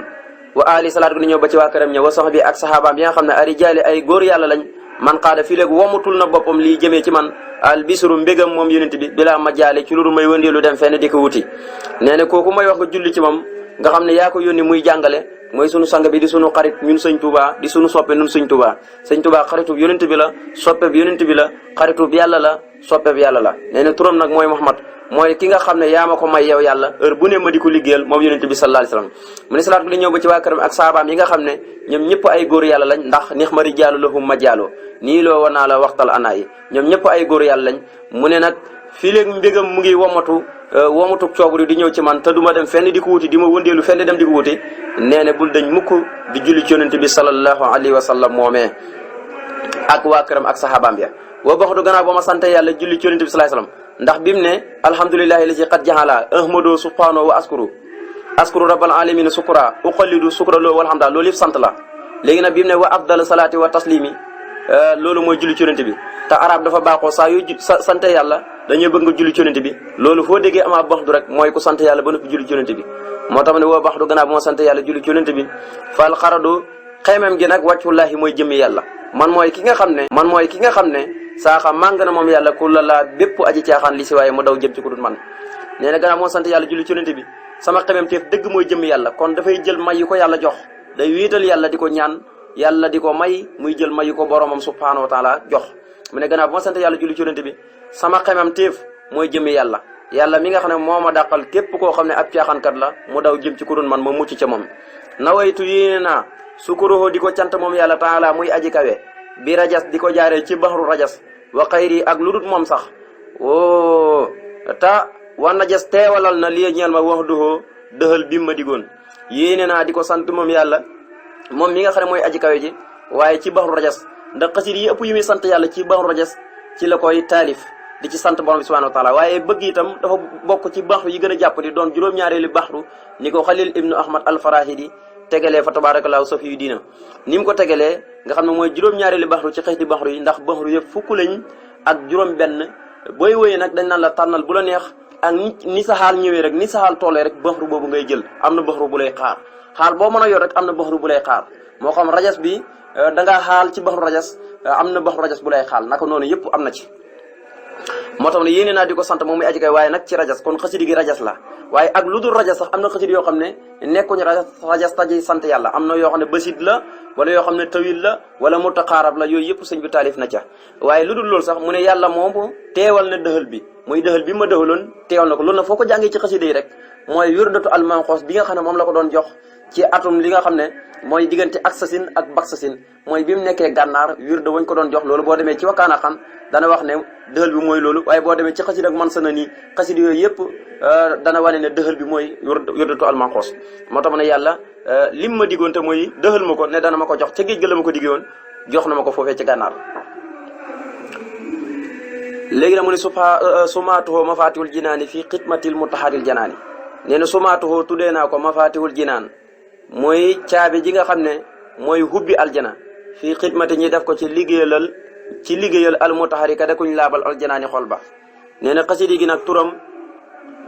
wa ali salaat gu ni ñëw ba ci waa këram ñëw wa sax bi ak sahabaam yi nga xam ne arijaali ay góor yàlla lañ man xaada fii léegi womutul na boppam lii jëmee ci man al bisru mbégam moom yonent bi bilaa ma jaale ci loolu may wëndeelu dem fenn di ko wuti nee na kooku may wax nga julli ci moom nga xam ne yaa ko yónni muy jàngale mooy sunu sang bi di sunu xarit ñun sëñ Touba di sunu soppe ñun sëñ Touba sëñ Touba xaritub yonent bi la soppe bi yonent bi la xaritub yàlla la soppe bi yàlla la nee na turam nag mooy Muhammad mooy ki nga xam ne yaa ma ko may yow yàlla heure bu ne ma di ko liggéeyal moom yonent bi sallallahu alayhi wasallam mu ne salaat bi li ñëw ba ci waa këram ak saabaam yi nga xam ne ñoom ñëpp ay góor yàlla lañ ndax nix ma rijaalu lahum majaalu nii loo war naa la waxtal anaa yi ñoom ñëpp ay góor yàlla lañ mu ne nag fii léegi mbégam mu ngi womatu cooburi di ñëw ci man te du ma dem fenn di ko wuti di ma wëndeelu fenn dem di ko wuti nee na bul dañ mukk di julli ci yonent bi sallallahu alayhi wa sallam moomee ak waa këram ak sahabaam ya wa baxdu gannaaw ba ma sante yàlla julli ci yonent bi sallallahu alayhi wa sallam ndax bimu ne alhamdulillahi lazi qad jahala ahmadu subhanahu wa askuru rabbal alamin sukura uqallidu sukura loolu walhamda loolu yëpp sant la léegi nag bimu ne wa afdal salaati wa taslimi loolu mooy julli ci yonent bi te arab dafa baaxoo saa yu sante yàlla dañuy bëgg nga julli ci yonent bi loolu foo déggee amaa baxdu rek mooy ku sant yàlla ba noppi julli ci yonent bi moo tax ne woo baxdu gannaaw bu ma sant yàlla julli ci yonent bi fal xaradu xeemem gi nag wàccullaahi mooy jëmmi yàlla man mooy ki nga xam ne saaxa màng na moom yàlla ku la laa bépp aji caaxaan li si waaye mu daw jëm ci ku dul man nee na gannaaw moo sant yàlla julli ci yonent bi sama xemem teef dëgg mooy jëmmi yàlla kon dafay jël may yu ko yàlla jox day wéetal yàlla di ko ñaan yàlla di ko may muy jël may yu ko boromam subhaanahu wa taala jox mu ne gannaaw bu ma sant yàlla julli ci yonent bi sama xemem teef mooy jëmmi yàlla yàlla mi nga xam ne moo ma dàqal képp koo xam ne ab caaxaankat la mu daw jëm ci ku dul man ma mucc ca moom nawaytu yéene naa sukuruhu di ko cant moom yàlla taala muy aji kawe bi rajas di ko jaaree ci baxru rajas wa xayri ak lu dut moom sax o ta wa najas teewalal na lii ñeel ma wax duhoo dëxal bi ma digoon yéene naa di ko sant moom yàlla moom mi nga xam ne mooy aji kawe ji waaye ci baxru rajas ndax xasit yi ëpp yu muy sant yàlla ci baxru rajas ci la koy taalif di ci sant borom bi subhanahu wa taala waaye bëgg itam dafa bokk ci baxru yi gën a jàpp di doon juróom-ñaareelu baxru ni ko xalil ibnu ahmad alfarahidi tegalee fa tabarakallahu safi yu diina ni mu ko tegalee nga xam ne mooy juróom-ñaareelu baxru ci xeeti baxru yi ndax baxru yëpp fukk lañ ak juróom benn booy wëyee nag dañ naan la tànnal bu la neex ak ni sa xaal ñëwee rek ni sa xaal tollee rek baxru boobu ngay jël am na baxru bu lay xaar xaal boo mën a yor rek am na baxru bu lay xaar moo xam rajas bi da ngaa xaal ci baxru rajas am na baxru rajas bu lay xaal naka noonu yëpp am na ci moo tax ne yéene naa di ko sant moom muy aji kay waaye nag ci rajas kon xasidi gi rajas la waaye ak lu dul rajas sax am na xasidi yoo xam ne nekkuñu rajas taji sant yàlla am na yoo xam ne basit la wala yoo xam ne tawil la wala mutaqaarab la yooyu yëpp sëñ bi taalif na ca waaye lu dul loolu sax mu ne yàlla moom teewal na dëxal bi muy dëxal bi ma dëxaloon teewal na ko loolu nag foo ko jàngee ci xasida yi rek mooy wirdatu almanxoos bi nga xam ne moom la ko doon jox ci atum li nga xam ne mooy diggante aksasin ak baksasin mooy bi mu nekkee gànnaar wirda wañ ko doon jox loolu boo demee ci wakkaana xan dana wax ne dëxal bi mooy loolu waaye boo demee ci xasida ak man sana nii xasida yooyu yëpp dana wane ne dëxal bi mooy wirdatu almanxoos moo tax ma ne yàlla lim ma diggoon te mooy dëxal ma ko ne dana ma ko jox ca géej ga la ma ko diggoon jox na ma ko foofee ci gànnaar léegi nag mu ne sumaatuhoo mafaatihul jinaani fii xidmatil mutaharil janaani nee na sumaatuhoo tuddee naa ko mafaatihul jinaan mooy caabi ji nga xam ne mooy hubbi aljana fii xidmati ñi def ko ci liggéeyal al mutahari ka da kuñ laabal aljanaani xol ba nee na xasidi gi nag turam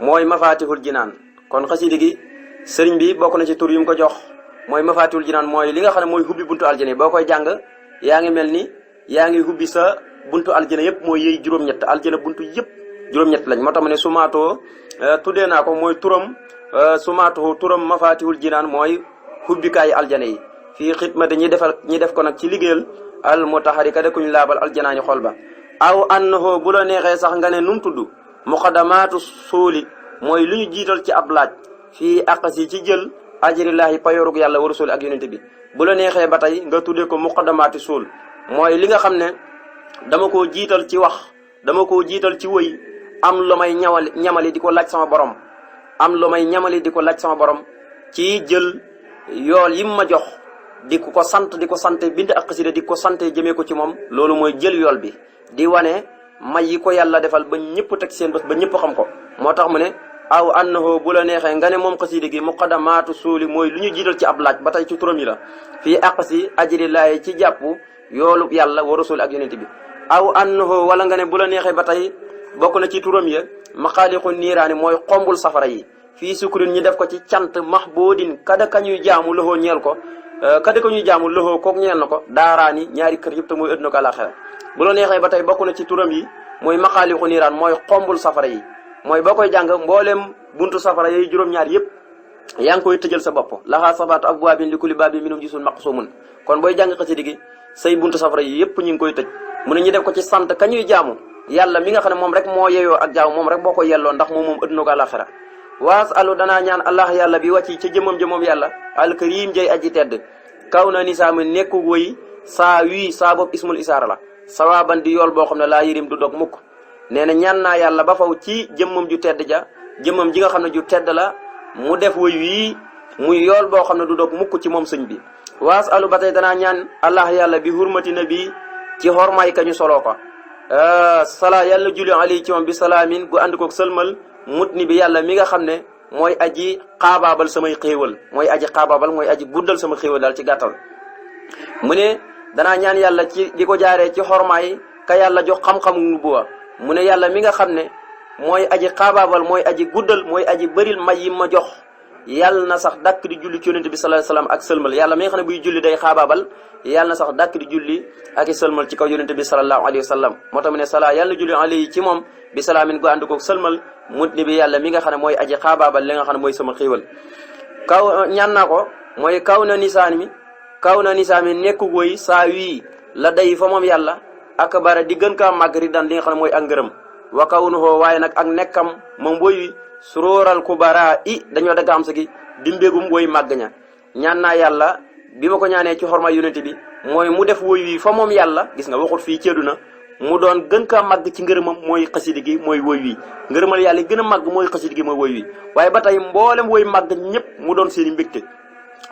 mooy mafaatihul jinaan kon xasidi gi sëriñ bi bokk na ci tur yu mu ko jox mooy mafaatihul jinaan mooy li nga xam ne mooy hubbi buntu aljana yi boo koy jàng yaa ngi mel ni yaa ngi hubbi sa buntu aljana yëpp mooy yëy juróom-ñett aljana buntu yëpp juróom-ñett lañ moo tax ma ne sumaatoo tuddee naa ko mooy turam sumaatoo turam mafaatihul jinaan mooy hubbikaayi aljana yi fii xidmati ñi def ko nag ci liggéeyal al mutahari ka da kuñ laabal aljanaani xol ba aw annahu bu la neexee sax nga ne num tudd muqaddamaatu suuli mooy lu ñu jiital ci ab laaj fii aqasi ci jël ajrillaahi payorug yàlla wa rasuli ak yonente bi bu la neexee ba tey nga tuddee ko muqaddamaati suul mooy li nga xam ne dama koo jiital ci wax dama koo jiital ci wëy am lu may ñamali di ko laaj sama borom am lu may ñamali di ko laaj sama borom ci jël yool yim ma jox di ko sant bind ak xasida di ko sante jëmee ko ci moom loolu mooy jël yool bi di wane may yi ko yàlla defal ba ñëpp teg seen bés ba ñëpp xam ko moo tax mu ne aw annahu bu la neexee nga ne moom xasida gi muqaddamaatu suuli mooy lu ñu jiital ci ab laaj ba tey ci turam yi la fii aqsi ajrillaahi ci jàpp yoolu yàlla wa rasul ak yonent bi aw annahu wala nga ne bu la neexee ba tey bokk na ci turam ya maqaaliqu niiraani mooy xombul safara yi fii sukkurin ñi def ko ci cant mahboodin kada ka ñuy jaamu loxoo ñeel ko kada ka ñuy jaamu loxoo kook ñeel na ko daaraani ñaari kër yëpp te mooy ëdduna ko àlaxira bu la neexee ba tey bokk na ci turam yi mooy maqaaliqu niiraan mooy xombul safara yi mooy boo koy jàng mbooleem buntu safara yooyu juróom-ñaar yëpp yaa ngi koy tëjal sa bopp laxaa sabaatu abwaabin li kulli baabin minhum juz'un maqsuumun kon booy jàng xasida gi say buntu safara yi yëpp ñu ngi koy tëj mu ne ñu def ko ci sant ka ñuy jaamu yàlla mi nga xam ne moom rek moo yeyoo ak jaamu moom rek boo ko yelloo ndax moom ëdduna ko àlaxira waas alu danaa ñaan allah yàlla bi wàcc ca jëmam yàlla alkarim jay aji tedd kaw na nisaama nekku woy saa wii saa bopp ismul isaara la sawaaban di yool boo xam ne laa yirim du dog mukk nee na ñaan naa yàlla ba faw ci jëmmam ju tedd ja jëmmam ji nga xam ne ju tedd la mu def woy wii muy yool boo xam ne du dog mukk ci moom sëñ bi waas alu ba tey danaa ñaan allah yàlla bi hurmati nabi ci xormaay ka ñu soloo ko sala yàlla julli ali ci moom bi salaamin gu ànd koog sëlmal mut ni bi yàlla mi nga xam ne mooy aji xaabaabal samay xéewal mooy aji guddal sama xéewal daal ci gàttal mu ne danaa ñaan yàlla ci di ko jaaree ci xormaay ka yàlla jox xam-xamu nubuwa mu ne yàlla mi nga xam ne mooy aji xaabaabal mooy aji guddal mooy aji bëril may yi ma jox yàlla na sax dàkk di julli ci yonente bi sallallahu alayhi wasallam ak sëlmal yàlla mi nga xam ne buy julli day xaabaabal yàlla na sax dàkk di julli ak i sëlmal ci kaw yonente bi sallallahu alayhi wasallam moo tax mu ne sala yàlla julli alayhi ci moom bi salaamin gu ànd koog sëlmal mut ni bi yàlla mi nga xam ne mooy aji xaabaabal li nga xam ne mooy sama xéewal kaw ñaan naa ko mooy kaw na nisaan mi nekk woy saa wii la day fa moom yàlla ak bara di gën kaa màgg ri dan li nga xam ne mooy ak ngërëm wa kaw nu xoo waaye nag ak nekkam moom woy wi suróoral ku bara i dañoo dagg am sa gi di mbégum woy màgg ña ñaan naa yàlla bi ma ko ñaanee ci xorma yonente bi mooy mu def woy wi fa moom yàlla gis nga waxut fii ceedu na mu doon gën kaa màgg ci ngërëmam mooy xasidi gi mooy woy wi ngërëmal yàlla gën a màgg mooy xasidi gi mooy woy wi waaye ba tey mboolem woy màgg ñëpp mu doon seeni mbégte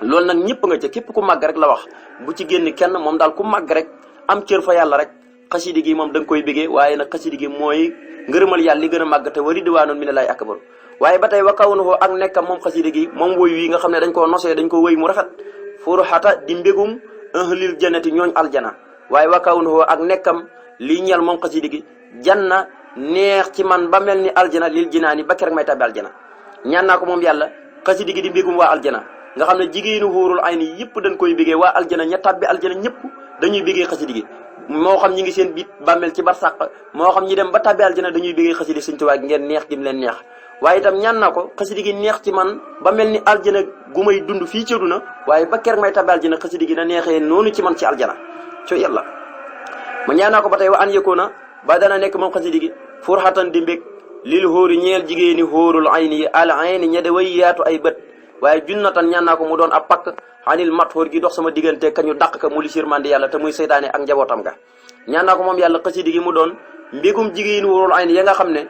loolu nag ñëpp nga ca képp ku màgg rek la wax bu ci génn kenn moom daal ku màgg rek am cër fa yàlla rek xasidi gi moom da nga koy bégee waaye nag xasidi gi mooy ngërëmal yàlla li gën a màgg te wari diwaanoon mi ne lay akbar waaye ba tey wa kaw na ko ak nekkam moom xasida gi moom woy wi nga xam ne dañ koo nosee dañ ko woy mu rafet furuxata di mbégum ahlil jannati ñooñ aljana waaye wa kaw na ko ak nekkam lii ñeel moom xasida gi janna neex ci man ba mel ni aljana lil jinaani ba kerek may tabbi aljana ñaan naa ko moom yàlla xasida gi di mbégum waa aljana nga xam ne jigéenu xuurul ay ni yëpp dañ koy bégee waa aljana ña tabbi aljana ñëpp dañuy bégee xasida gi moo xam ñi ngi seen biit bàmmeel ci barsàq moo xam ñi dem ba tabbi aljana dañuy bégee xasida Sëñ Tuubaa gi ngeen neex gi mu leen neex waaye itam ñaan naa ko xasida gi neex ci man ba mel ni aljana gu may dund fii ci àddina waaye ba ker may tabbi aljana xasida gi na neexee noonu ci man ci aljana co yàlla ma ñaan naa ko ba tey wa an yëkkoona ba dana nekk moom xasida gi furxatan di mbég lil xóori ñeel jigéeni xóorul ay ni al ayni ña de way yaatu ay bët waaye junnatan ñaan naa ko mu doon ab pakk xanil mat xóor gi dox sama diggante kañu dàq ka mu li sirmandi yàlla te muy seytaane ak njabootam ga ñaan naa ko moom yàlla xasida gi mu doon mbégum jigéeni xóorul ay ni ya nga xam ne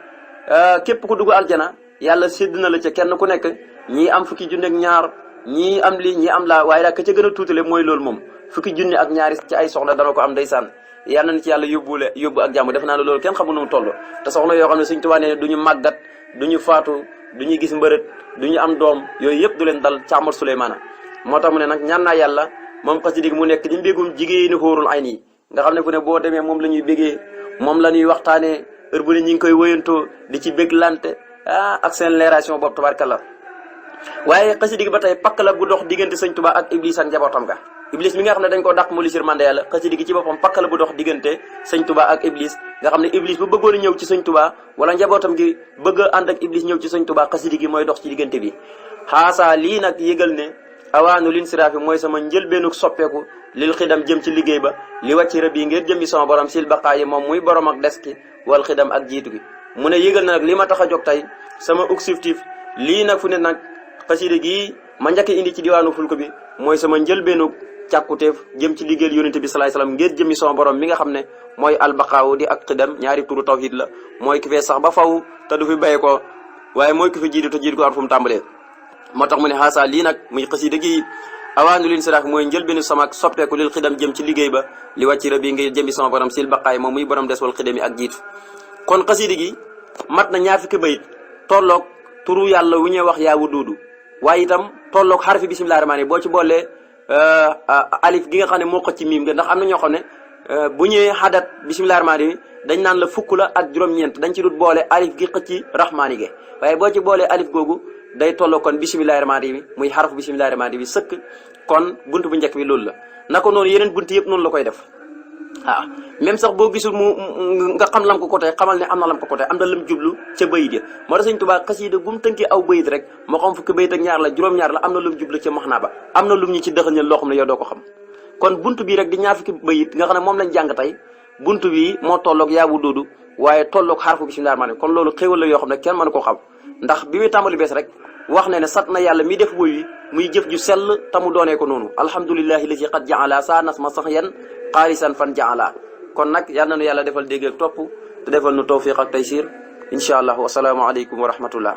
képp ku dugg aljana yàlla sédd na la ca kenn ku nekk ñii am fukki junni ak ñaar ñii am lii ñii am laa waaye daal ka ca gën a tuutale mooy loolu moom fukki junni ak ñaari ci ay soxna dana ko am ndeysaan yàlla na ci yàlla yóbbu ak jàmm def naa ne loolu kenn xamul nu mu toll te soxna yoo xam ne Sëñ Tuubaa nee du ñu màggat du ñu faatu du ñu gis mbërët du ñu am doom yooyu yëpp du leen dal ca Ahmad Suleymaana moo tax mu ne nag ñaan naa yàlla moom xasida gi mu nekk di mbégum jigéeni xóorul ay nii nga xam ne fu ne boo demee moom la ñuy bégee moom la ñuy waxtaanee heure bu ne ñi ngi koy wëyantoo di ci bég lante ak seen leeration boobu tabarkalla waaye xasida gi ba tey pakk la gu dox diggante Sëñ Tuubaa ak Iblis ak njabootam ga Iblis mi nga xam ne dañ koo dàq mu li sirmande yàlla xasida gi ci boppam pakk la bu dox diggante Sëñ Tuubaa ak Iblis nga xam ne Iblis bu bëggoon a ñëw ci Sëñ Tuubaa wala njabootam gi bëgg a ànd ak Iblis ñëw ci Sëñ Tuubaa xasida gi mooy dox ci diggante bi xaasa lii nag yëgal ne awaanu lin siraafi mooy sama njëlbeenuk soppeeku lil xidam jëm ci liggéey ba li wàcc rëb yi ngir jëm bi sama borom sil baqaa yi moom muy borom ak des ki wal xidam ak jiitu gi mu ne yëgal na nag li ma tax a jóg tey sama objectif lii nag fu ne nag xasida gi ma njëkk indi ci diwaanu fulko bi mooy sama njëlbeenuk càkkuteef jëm ci liggéeyal yonente bi salaay salaam ngir jëmmi sama borom mi nga xam ne mooy albaqaawu di ak xidam ñaari turu tawhid la mooy ki fee sax ba faw te du fi bàyyi ko waaye mooy ki fi jiitu te jiitu ko at fu mu tàmbalee moo tax mu ne xaasa lii nag muy xasida gi awaanu lin siraaf mooy njëlbeenu sama soppeeku lil xidam jëm ci liggéey ba li wàcci rab yi ngir jëmmi sama borom sil baqaay moom muy borom des wal xidam yi ak jiitu kon xasida gi mat na ñaar fukki bayit tolloog turu yàlla wu ñuy wax yaa wuduudu waaye itam tolloog xarfi bismillahi rahmaani boo ci boolee alif gi nga xam ne moo xëcc ci miim nga ndax am na ñoo xam ne bu ñëwee xadat bismillahi rahmaani dañ naan la fukk la ak juróom-ñeent dañ ci dut boole alif gi xëcc rahmaani ge waaye boo ci boolee alif googu day tolloo kon bismillahi rahmaani bi muy xarfu bismillahi rahmaani bi sëkk kon bunt bu njëkk bi loolu la naka noonu yeneen bunt yëpp noonu la koy def waaw même sax boo gisul mu nga xam lam ko côté xamal ne am na lam ko côté am na lam jublu ca bayit ya moo tax Sëñ Tuubaa xasida gum tënkee aw bayit rek moo xam fukki bayit ak ñaar la juróom-ñaar la am na lum jublu ca maxnaa ba am na lum ñu ci dëxañal loo xam ne yow doo ko xam kon bunt bi rek di ñaar fukki bayit nga xam ne moom lañ jàng tey bunt bi moo tolloog yaabu doodu waaye tolloog xarfu bismillahi rahmaani kon loolu xéwal la yoo xam ne kenn mënu koo xam ndax bi muy tàmbali bees rek wax ne sat na yàlla mi def woy wi muy jëf ju sell te mu doonee ko noonu alhamdulillahi lazi qad jaala sa nas ma sax yan xaalisan fan jaala kon nag yal na nu yàlla defal dégg ak topp te defal nu tawfiq ak taysir incha allah wasalaamu aleykum wa rahmatullah